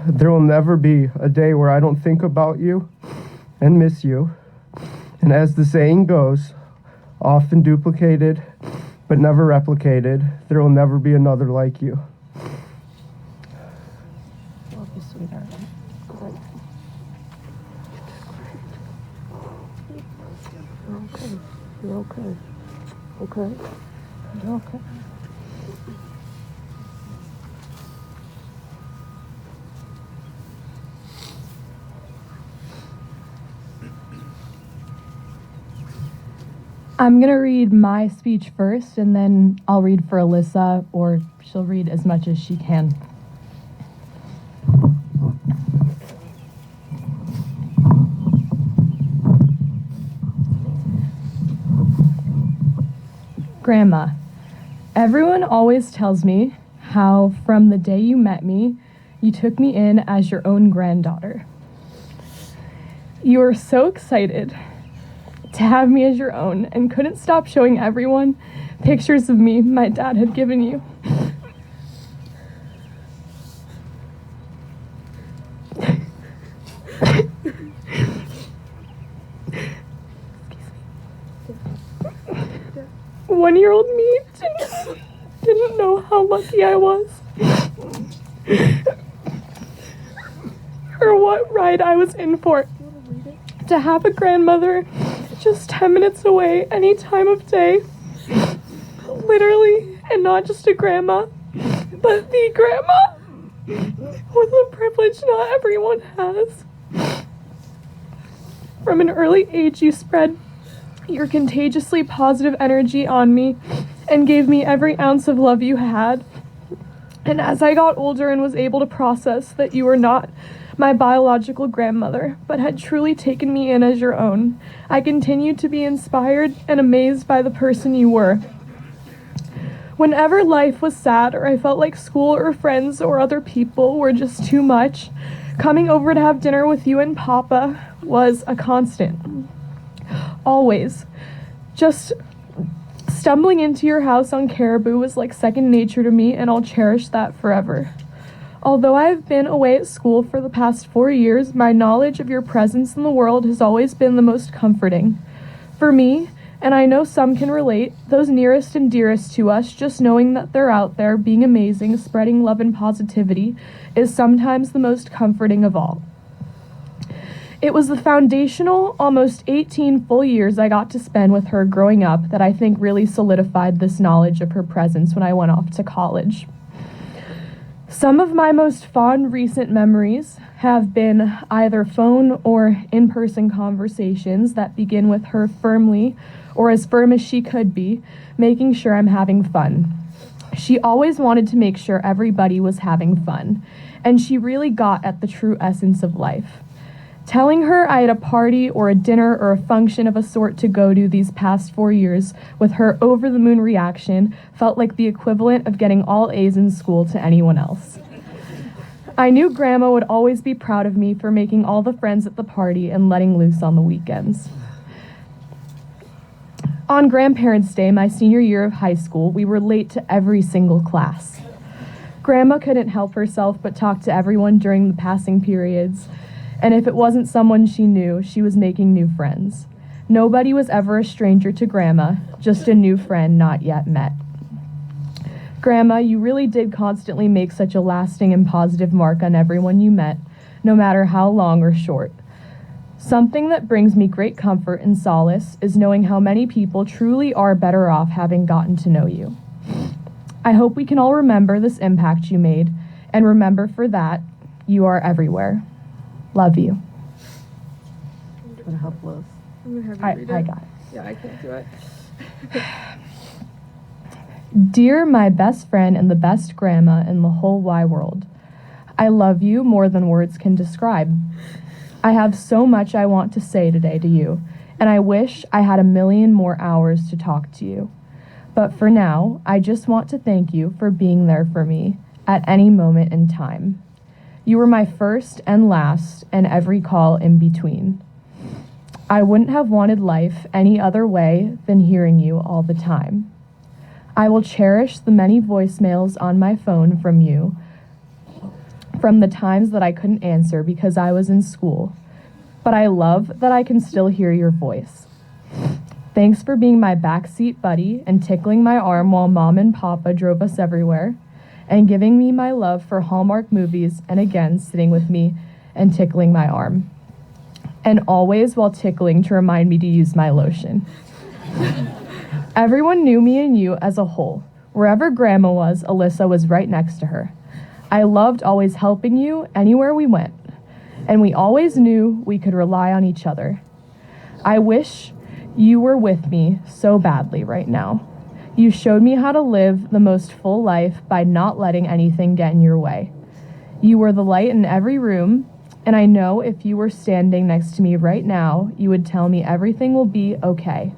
There will never be a day where I don't think about you and miss you. And as the saying goes, often duplicated but never replicated, there will never be another like you. Love you, sweetheart. You're okay. You're okay. Okay? You're okay. I'm going to read my speech first, and then I'll read for Alyssa, or she'll read as much as she can. Grandma, everyone always tells me how from the day you met me, you took me in as your own granddaughter. You were so excited to have me as your own and couldn't stop showing everyone pictures of me my dad had given you. One-year-old me didn't know how lucky I was or what ride I was in for. To have a grandmother just 10 minutes away any time of day, literally, and not just a grandma, but the grandma was a privilege not everyone has. From an early age, you spread your contagiously positive energy on me and gave me every ounce of love you had. And as I got older and was able to process that you were not my biological grandmother, but had truly taken me in as your own, I continued to be inspired and amazed by the person you were. Whenever life was sad or I felt like school or friends or other people were just too much, coming over to have dinner with you and Papa was a constant. Always. Just stumbling into your house on Caribou was like second nature to me, and I'll cherish that forever. Although I have been away at school for the past 4 years, my knowledge of your presence in the world has always been the most comforting. For me, and I know some can relate, those nearest and dearest to us, just knowing that they're out there being amazing, spreading love and positivity, is sometimes the most comforting of all. It was the foundational, almost 18 full years I got to spend with her growing up that I think really solidified this knowledge of her presence when I went off to college. Some of my most fond recent memories have been either phone or in-person conversations that begin with her firmly, or as firm as she could be, making sure I'm having fun. She always wanted to make sure everybody was having fun, and she really got at the true essence of life. Telling her I had a party or a dinner or a function of a sort to go to these past 4 years with her over-the-moon reaction felt like the equivalent of getting all A's in school to anyone else. I knew Grandma would always be proud of me for making all the friends at the party and letting loose on the weekends. On Grandparents' Day, my senior year of high school, we were late to every single class. Grandma couldn't help herself but talk to everyone during the passing periods, and if it wasn't someone she knew, she was making new friends. Nobody was ever a stranger to Grandma, just a new friend not yet met. Grandma, you really did constantly make such a lasting and positive mark on everyone you met, no matter how long or short. Something that brings me great comfort and solace is knowing how many people truly are better off having gotten to know you. I hope we can all remember this impact you made, and remember for that, you are everywhere. Love you. I'm gonna help Lois. I'm gonna have you read it. I got it. Yeah, I can't do it. Dear my best friend and the best grandma in the whole wide world, I love you more than words can describe. I have so much I want to say today to you, and I wish I had a million more hours to talk to you. But for now, I just want to thank you for being there for me at any moment in time. You were my first and last, and every call in between. I wouldn't have wanted life any other way than hearing you all the time. I will cherish the many voicemails on my phone from you, from the times that I couldn't answer because I was in school, but I love that I can still hear your voice. Thanks for being my backseat buddy and tickling my arm while Mom and Papa drove us everywhere, and giving me my love for Hallmark movies, and again sitting with me and tickling my arm. And always while tickling to remind me to use my lotion. Everyone knew me and you as a whole. Wherever Grandma was, Alyssa was right next to her. I loved always helping you anywhere we went, and we always knew we could rely on each other. I wish you were with me so badly right now. You showed me how to live the most full life by not letting anything get in your way. You were the light in every room, and I know if you were standing next to me right now, you would tell me everything will be okay.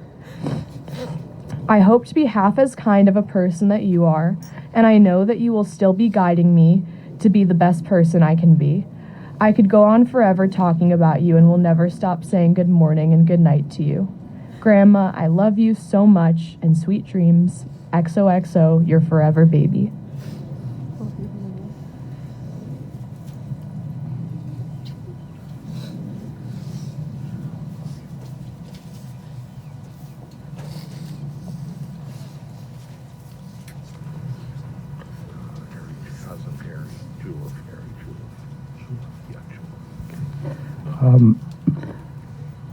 I hope to be half as kind of a person that you are, and I know that you will still be guiding me to be the best person I can be. I could go on forever talking about you and will never stop saying good morning and good night to you. Grandma, I love you so much, and sweet dreams. XOXO, your forever baby.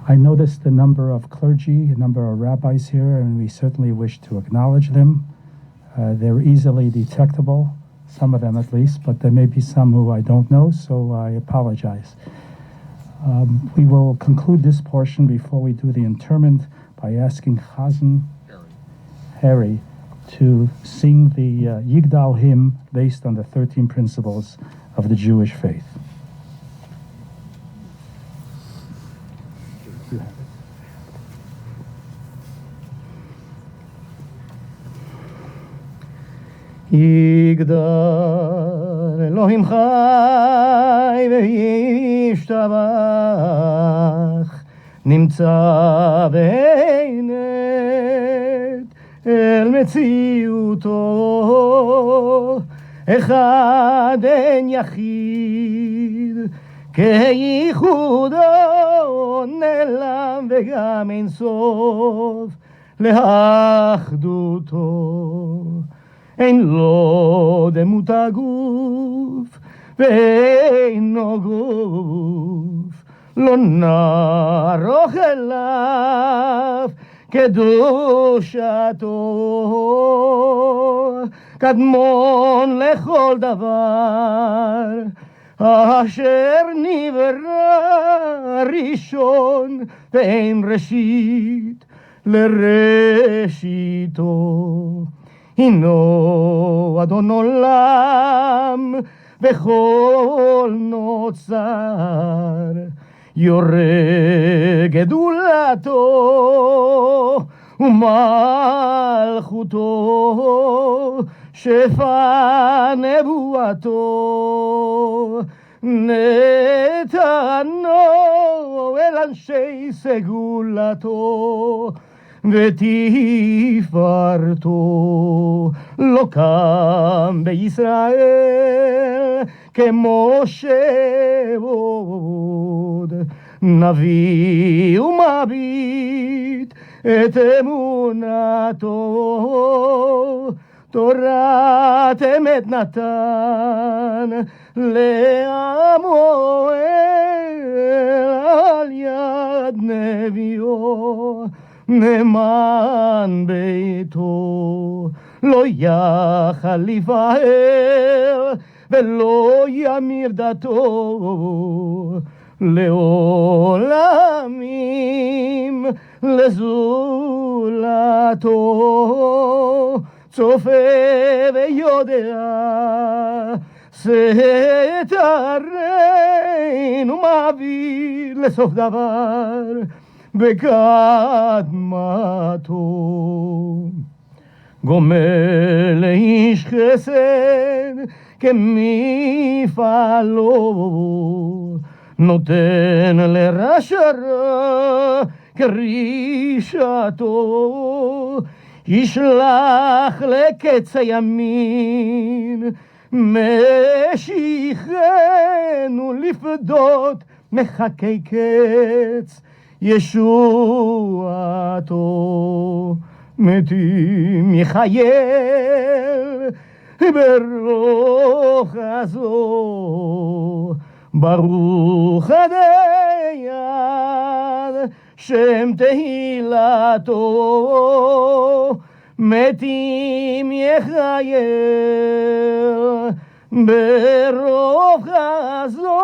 I noticed the number of clergy, a number of rabbis here, and we certainly wish to acknowledge them. They're easily detectable, some of them at least, but there may be some who I don't know, so I apologize. We will conclude this portion before we do the interment by asking Chazan Harry to sing the Yigdal hymn based on the 13 principles of the Jewish faith. יגדל אלוהים חי וישתבח, נמצא בעינת אל מציאותו, אחד אין יחיד כייחודו, נעלם וגם אין סוף לאחדותו. אין לו דמות הגוף ואינו גוף, לא נערוך אליו קדושתו, קדמון לכל דבר אשר נברא ראשון, ואין ראשית לראשיתו. הינו אדון עולם וכל נוצר, יורה גדולתו ומלכותו, שפע נבואתו נתנו אל אנשי סגולתו, ותפארתו לא קם בישראל כמשה עוד, נביא ומביט את אמונתו, תורת אמת נתן לעמו על יד נביאו, נאמן ביתו לא יחליף האל ולא ימיר דתו, לעולמים לזולתו, צופה ויודע סתרנו, מעביר לסוף דבר, בקדמתו. גומל לאיש חסד כמפעלו, נותן לרשע רע כרישתו, ישלח לקץ הימין משיחנו לפדות מחכה קץ ישועתו. מתים יחייל ברוח הזו, ברוך הדיין שם תהילתו. מתים יחייל ברוח הזו,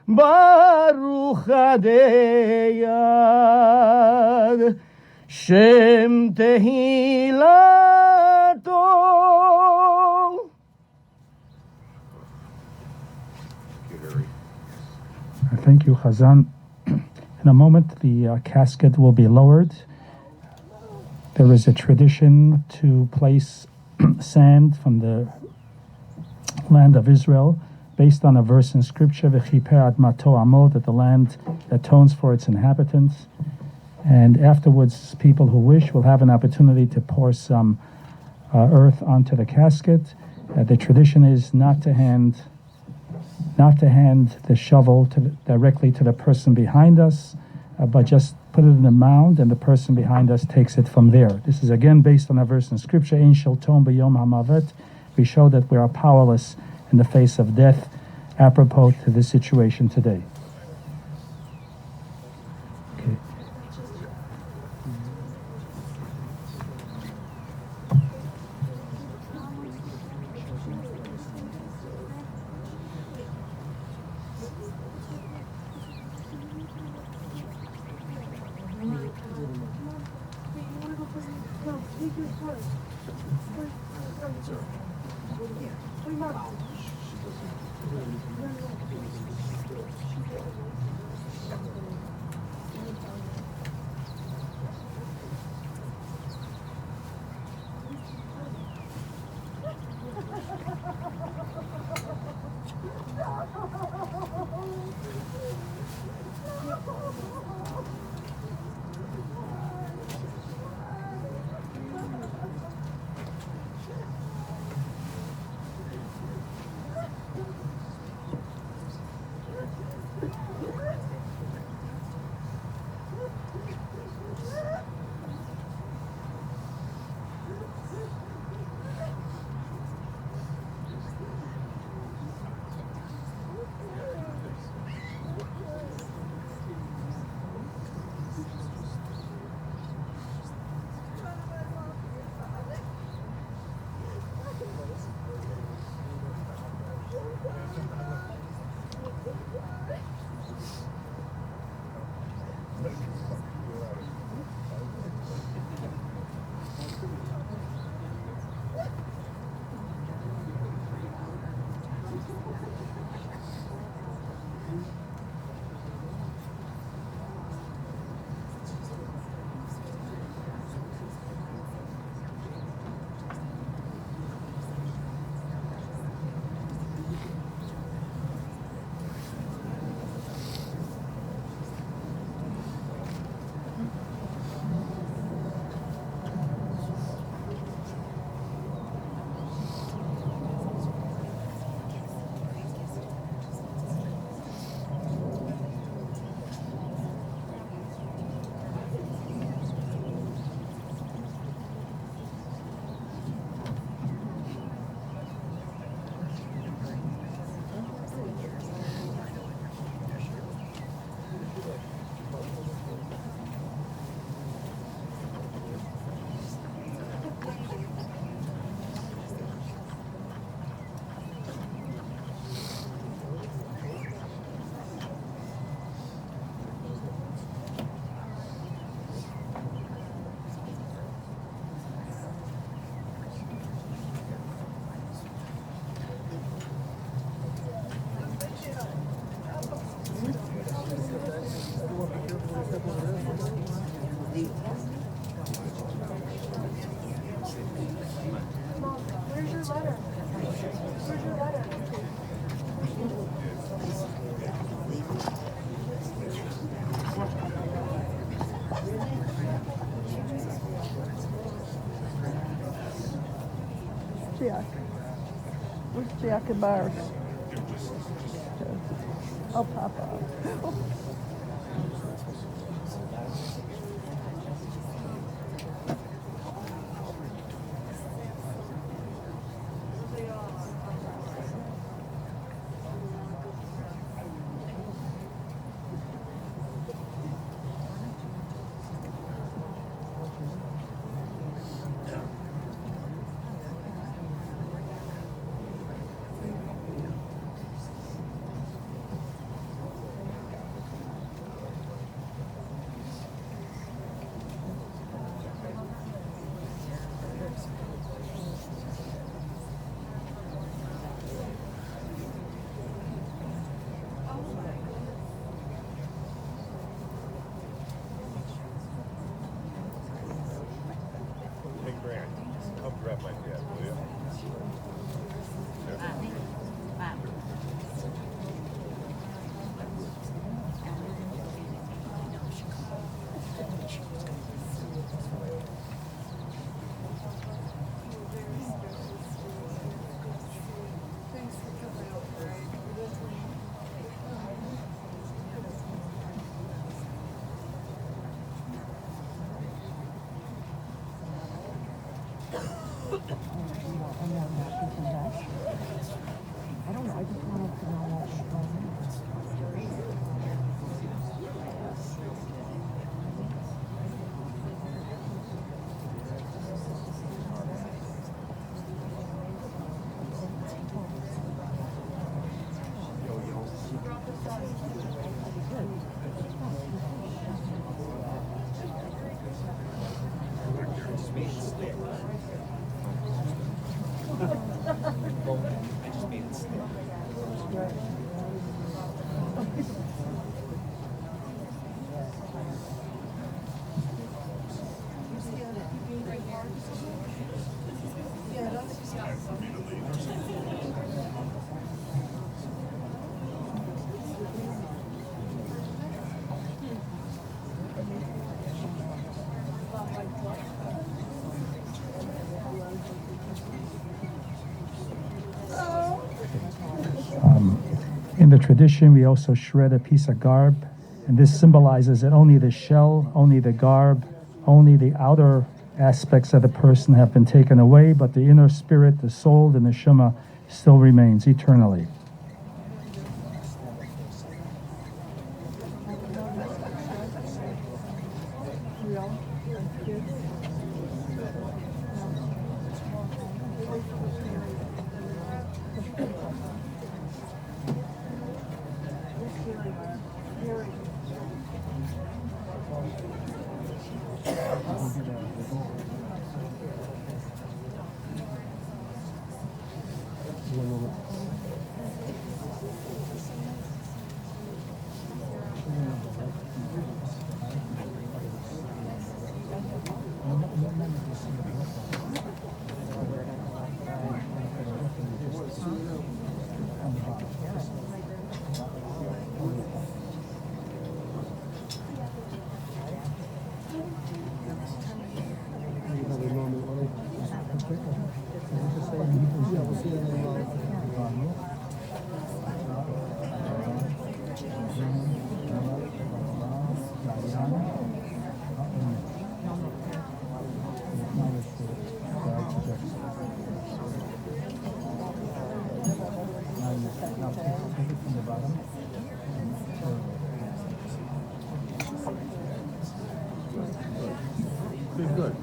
ברוך הדיין שם תהילתו. Thank you, Chazan. In a moment, the casket will be lowered. There is a tradition to place sand from the land of Israel based on a verse in Scripture, V'chiper admato amo, that the land atones for its inhabitants. And afterwards, people who wish will have an opportunity to pour some earth onto the casket. The tradition is not to hand the shovel directly to the person behind us, but just put it in the mound, and the person behind us takes it from there. This is again based on a verse in Scripture, Ein shel tom b'yom hamavet. We show that we are powerless in the face of death, apropos to this situation today. Okay. Jack. Where's Jack and Mars? Oh, Papa. Oh. In the tradition, we also shred a piece of garb, and this symbolizes that only the shell, only the garb, only the outer aspects of the person have been taken away, but the inner spirit, the soul, the neshama still remains eternally. Good.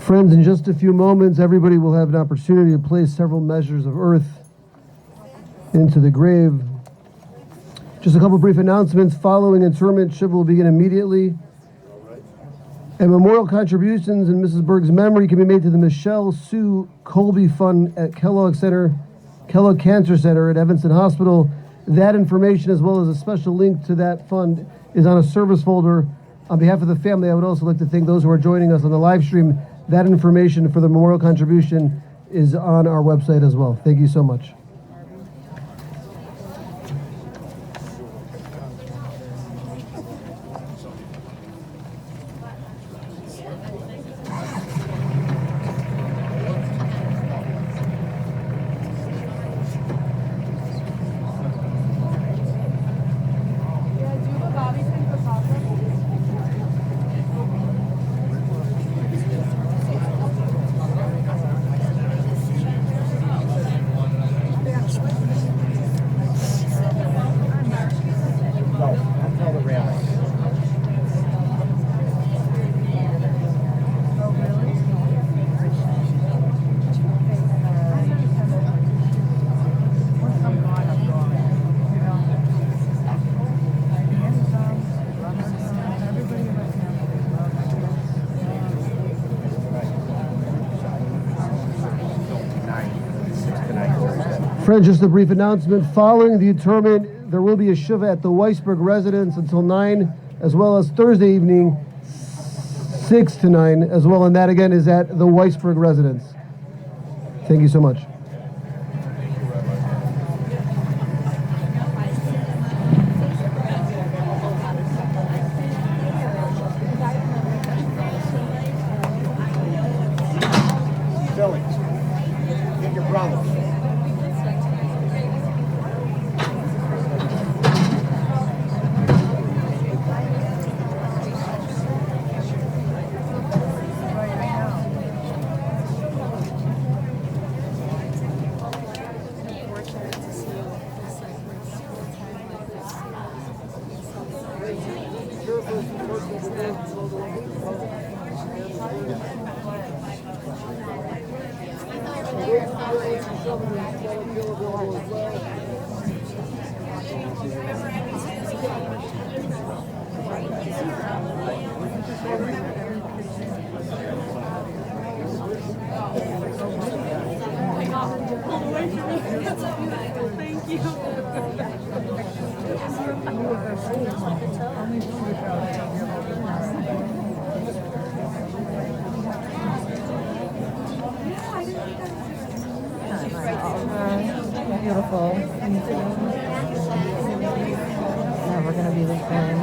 Friends, in just a few moments, everybody will have an opportunity to place several measures of earth into the grave. Just a couple brief announcements. Following interment, Shiva will begin immediately. And memorial contributions in Mrs. Berg's memory can be made to the Michelle Sue Colby Fund at Kellogg Cancer Center at Evanston Hospital. That information, as well as a special link to that fund, is on a service folder. On behalf of the family, I would also like to thank those who are joining us on the live stream. That information for the memorial contribution is on our website as well. Thank you so much. Friends, just a brief announcement. Following the interment, there will be a shiva at the Weisberg residence until 9, as well as Thursday evening, 6 to 9 as well, and that again is at the Weisberg residence. Thank you so much. Beautiful. Never gonna be the same.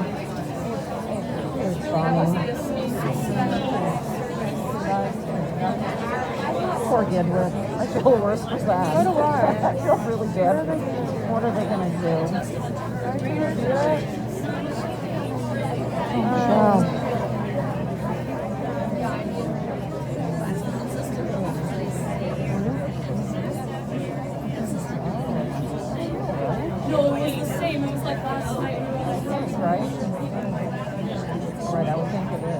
It's funny. Poor Gidrick. I feel worse for that. So do I. I feel really bad. What are they gonna do? Oh. No, it's same. It was like last night. That's right. Right, I would think it is.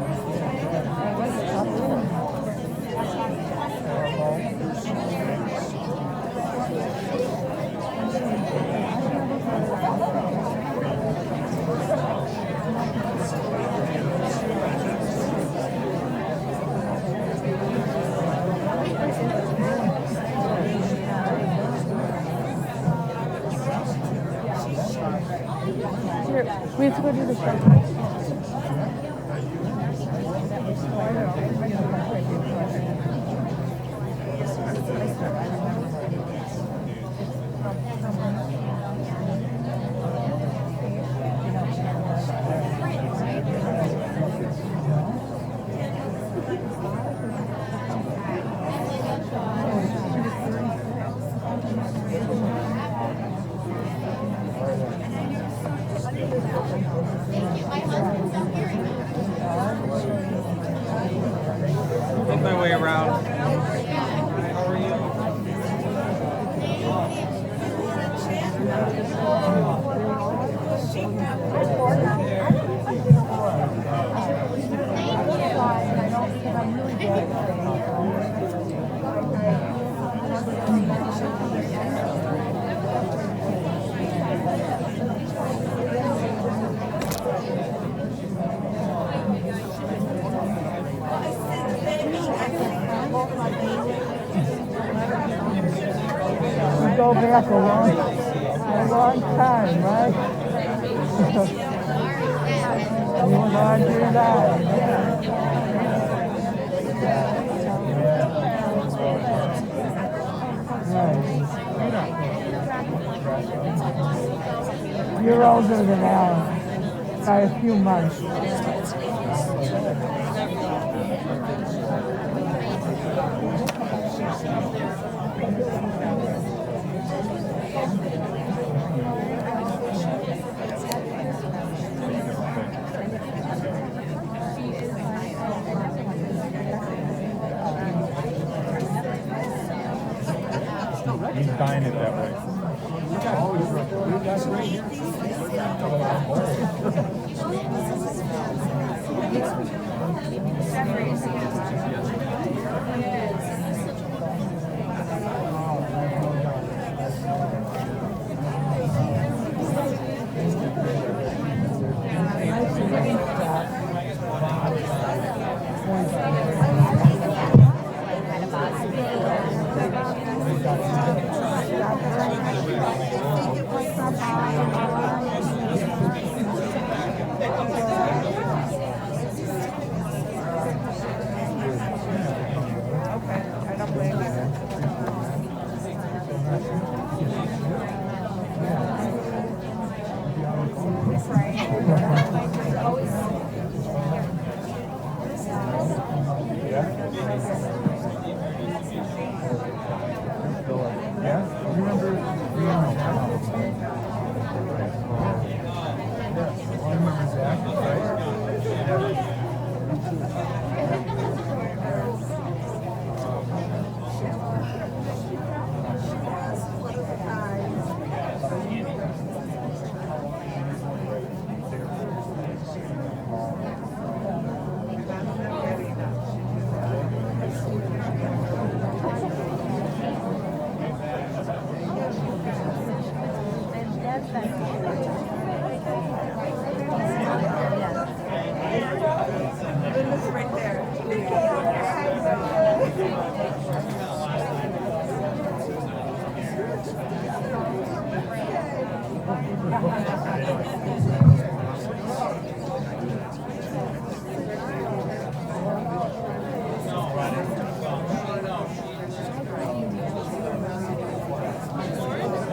Here, we have to go do the show. go back a long time, right? You would argue that. Right. You're older than Alan by a few months. He's dying it that way.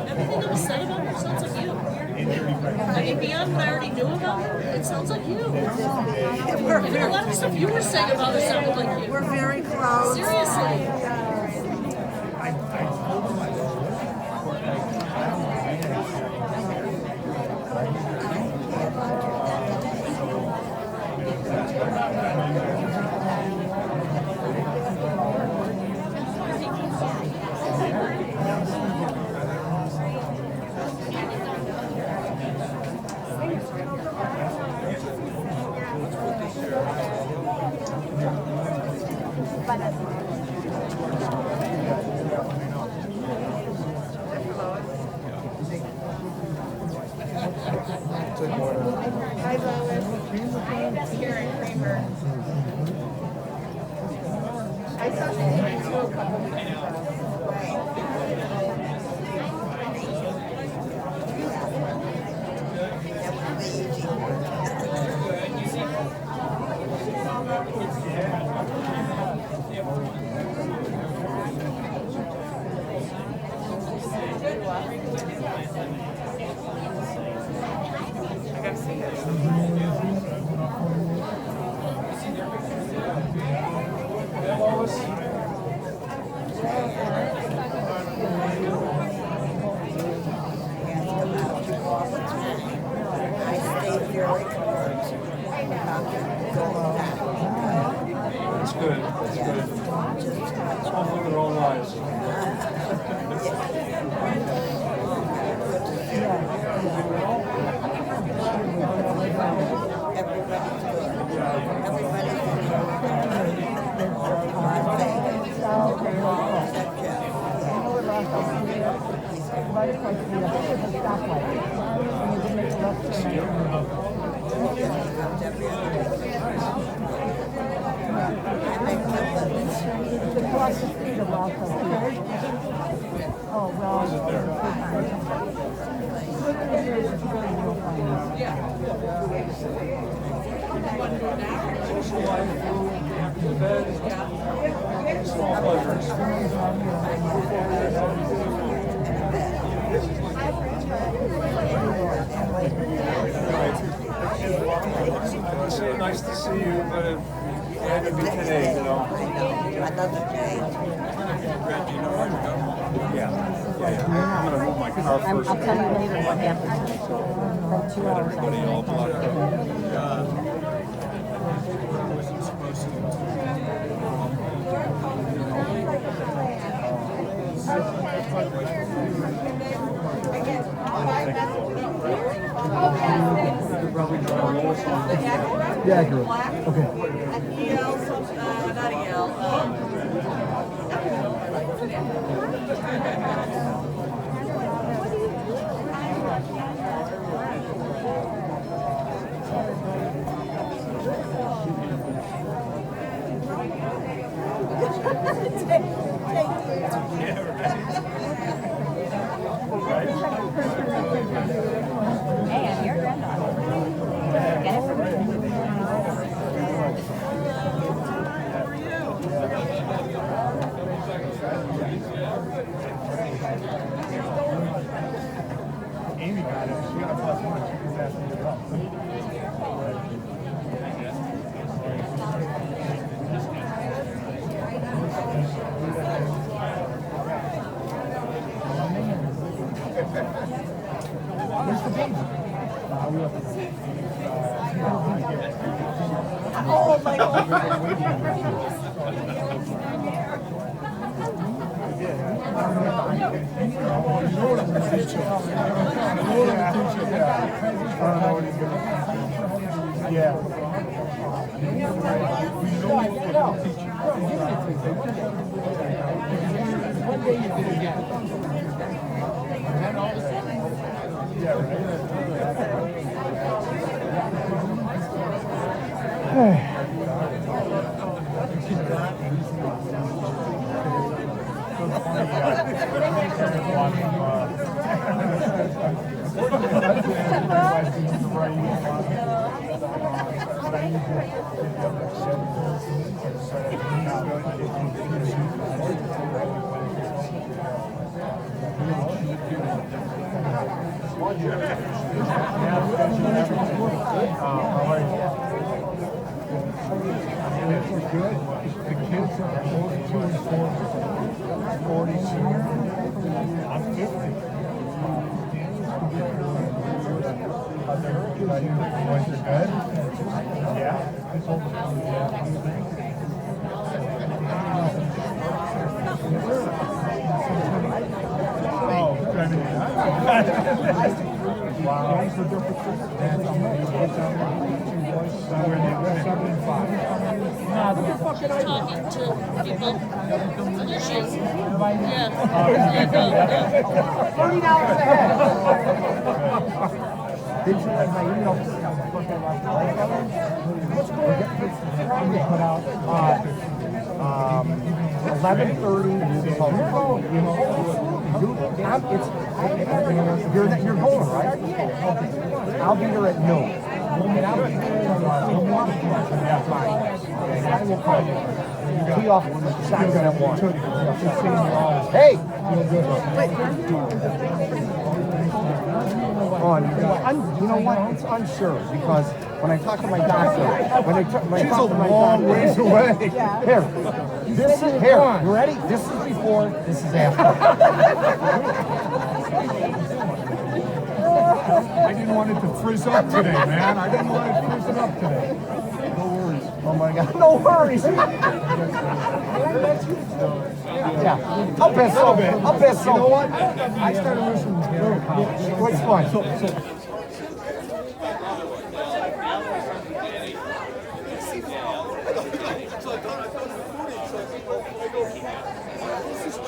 Everything that was said about her sounds like you. I mean, beyond what I already knew about her, it sounds like you. Even a lot of the stuff you were saying about her sounded like you. We're very close. Seriously. Hi, Lois. Hi, Karen Kramer. I saw she came to a couple of minutes I gotta see this. I stayed very close. It's good. It's good. Hopefully they're all wise. Everybody across the street of Los Angeles. Oh, well. Small pleasures. Nice to see you, but glad to be today, you know. Another day. Do you know where to go? Yeah. I'm gonna move my car first. I'll tell you later what happened. About 2 hours. Everybody all blocked up. Wasn't supposed Yeah, accurate. Okay. Not a yell. Hey, I'm your granddaughter. Get it from me. Amy got it. She got a +1. She was asking me to help. Where's the baby? Oh my God. One day you did it again. And then all of a sudden, The kids are both 2 and 4, 40 senior. I'm 50. Boys are good? Yeah. Oh, driving me nuts. Wow. Where they 7 and 5. Talking to people. There she is. Yeah. $30 ahead. Did you like my email? We put out 11:30. You're going, right? I'll be there at noon. Tee off shotgun at 1. Hey! You know what? It's unsure because when I talk to my doctor, ways away. Here, this is here. You ready? This is before. This is after. I didn't want it to frizz up today, man. I didn't want it to frizz up today. No worries. Oh my God. No worries. Yeah. I'll bet so. I'll bet so. You know what? I started listening to Gary Collins. What's fun?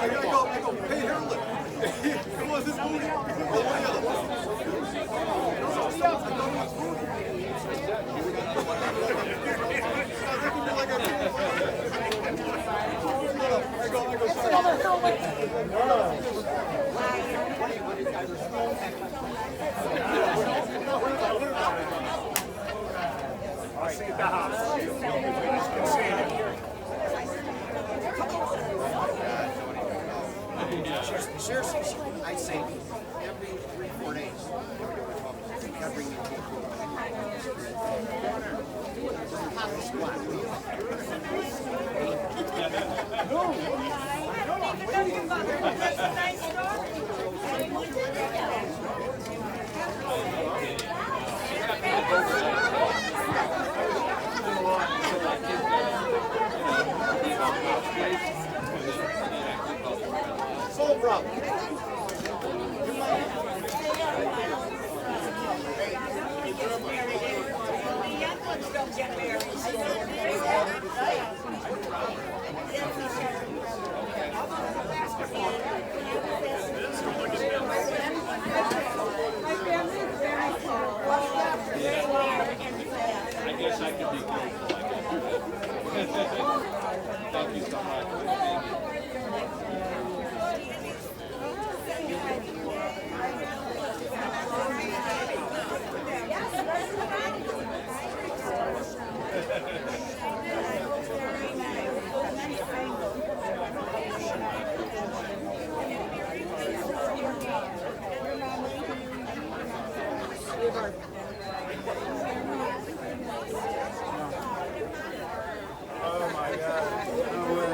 I go, hey, Harold. Come on, this movie. I'll see you at the house. Ladies can see it. Seriously, I'd say every 3-4 days. Gotta bring you a squat. Soul brother. Don't get married. I guess I could be Thank you so much. Oh my God. No way.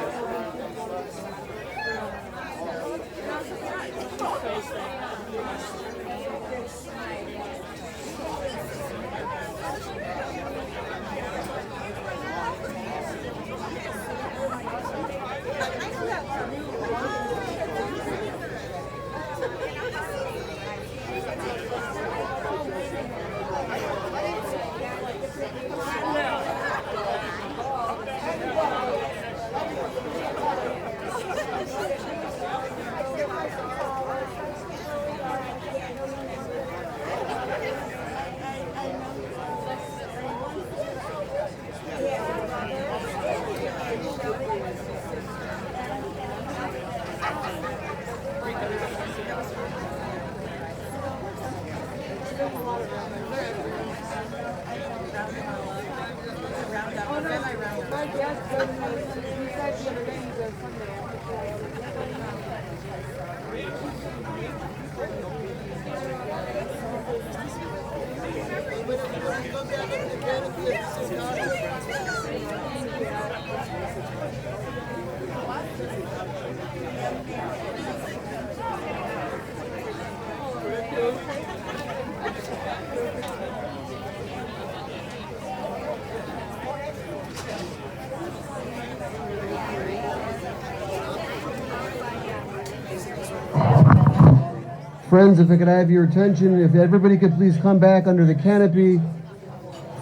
Friends, if I could have your attention, if everybody could please come back under the canopy.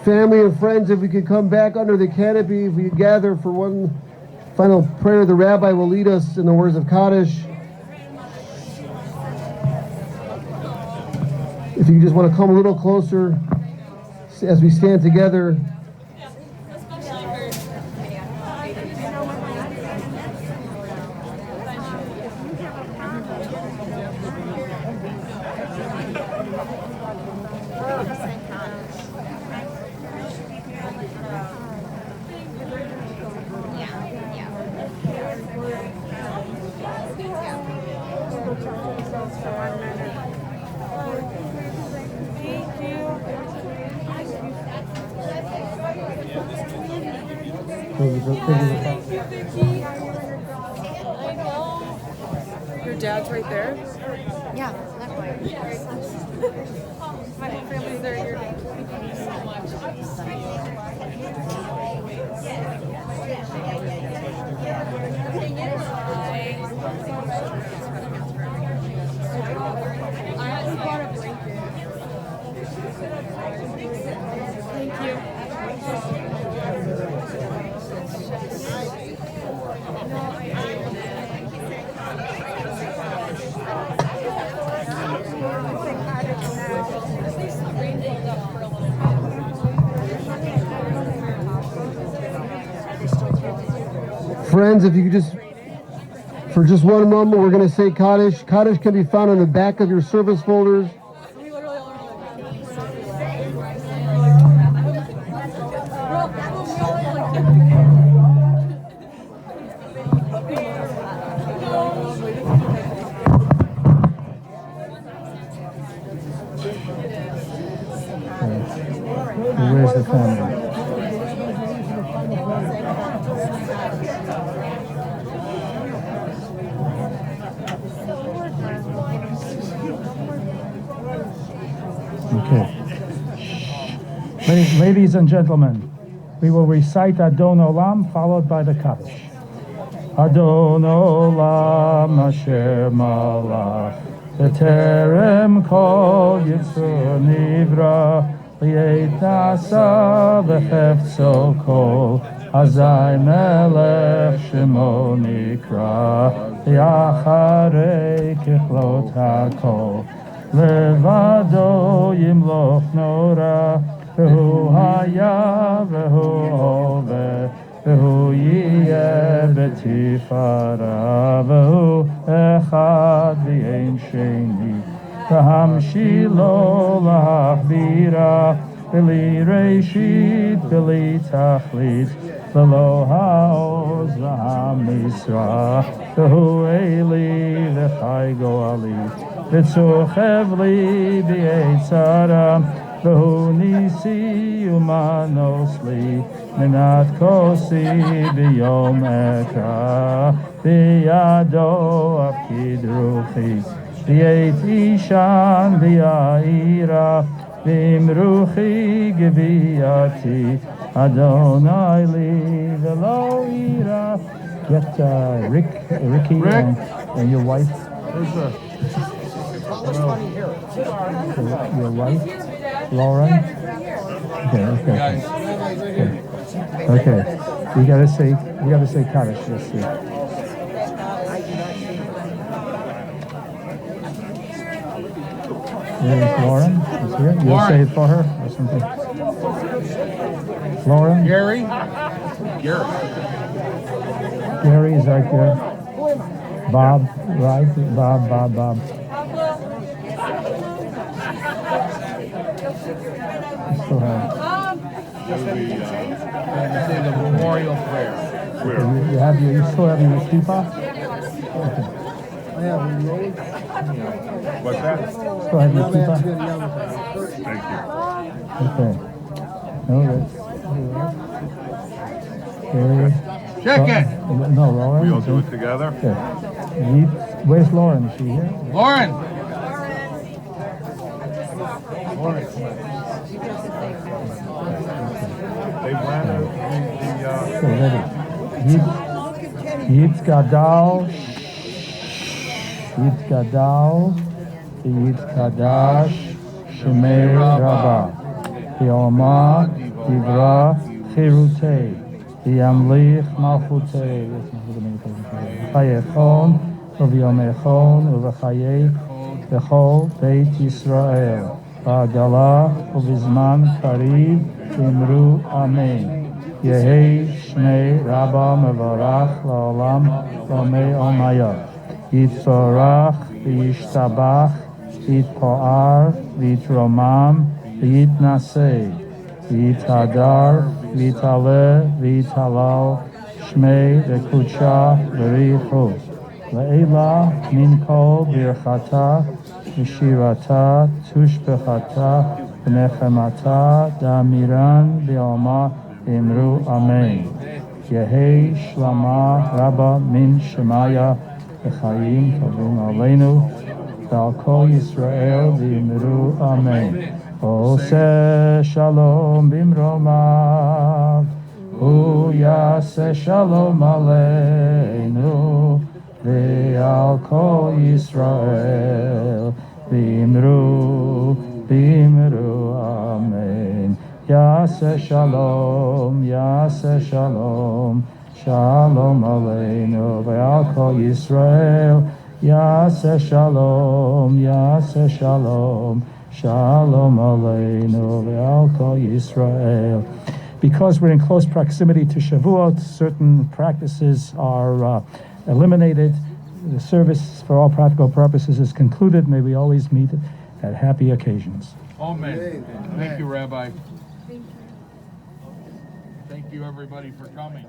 Family and friends, if we could come back under the canopy, if we could gather for one final prayer, the rabbi will lead us in the words of Kaddish. If you just want to come a little closer as we stand together. Your dad's right there? Yeah, that way. My family's there. Your dad. Thank you so much. I bought a blanket. Thank you. Friends, if you could just For just one moment, we're going to say Kaddish. Kaddish can be found on the back of your service folders. Where's the family? Okay. Ladies and gentlemen, we will recite Adon Olam followed by the Kaddish. Adon Olam Asher Malach B'terem Kol Yitzur Nivra Li'etasa V'chefzo Kol Azai Melech Shemo Nikra Li'acharei Kichlot HaKol Levado Yimloch Nora V'hu Haya V'hu Ove V'hu Yiyeh B'tifara V'hu Echad V'yein Sheni V'hamshilo L'achbira V'li Reishit V'li Tachlit V'lo Ha'oz V'hamisra V'hu Eli V'chai Goali V'tzuchev Li B'yetzara V'hu Nisi Umanos Li Minat Kosi B'yom Ekra B'yado Afkid Ruchi V'yet Ishan V'ya'ira V'imruchi G'viyati Adonai Li V'lo Ira. Get Ricky and your wife. Your wife, Lauren. Okay. We gotta say Kaddish. Let's see. There's Lauren. Is here. You'll say it for her or something. Lauren. Gary is right there. Bob, right? Bob. Still have. say the memorial prayer. You still have your kippah? Okay. What's that? Still have your kippah? Thank you. Okay. No, Check it. No, Lauren. We all do it together? Okay. Where's Lauren? Is she here? Lauren. They ran Yitz Gadal, Yitz Kadash, Shemei Rabbah, Yoma, Yivra, Chirutei, Yamlich Malchutei, Chayechon, Uv'yomechon, Uv'chayei, Bechol Beit Yisrael, Ba'agala, Uv'zman Kariv, Imru Amen. Yehei Shmei Rabba Mevarach La'olam Lomei Omaya. Yitzorach V'yishtabach V'yitpo'ar V'yitromam V'yitnasei V'yitadar V'yitale V'yitalal Shmei V'kucha V'richu Le'ela Min Kol Birchata V'shirata Tushbechata V'nechemata Damiran V'yoma Imru Amen. Yehei Shlama Rabba Min Shemaya V'chayim Tovim Aleinu V'al Kol Yisrael V'imru Amen. Oseh Shalom Bimromav Hu Yaseh Shalom Aleinu V'al Kol Yisrael V'imru Amen. Yaseh Shalom, Shalom Aleinu V'al Kol Yisrael. Yaseh Shalom, Shalom Aleinu V'al Kol Yisrael. Because we're in close proximity to Shavuot, certain practices are eliminated. the service, for all practical purposes, is concluded. May we always meet at happy occasions. Amen. Thank you, Rabbi. Thank you, everybody, for coming.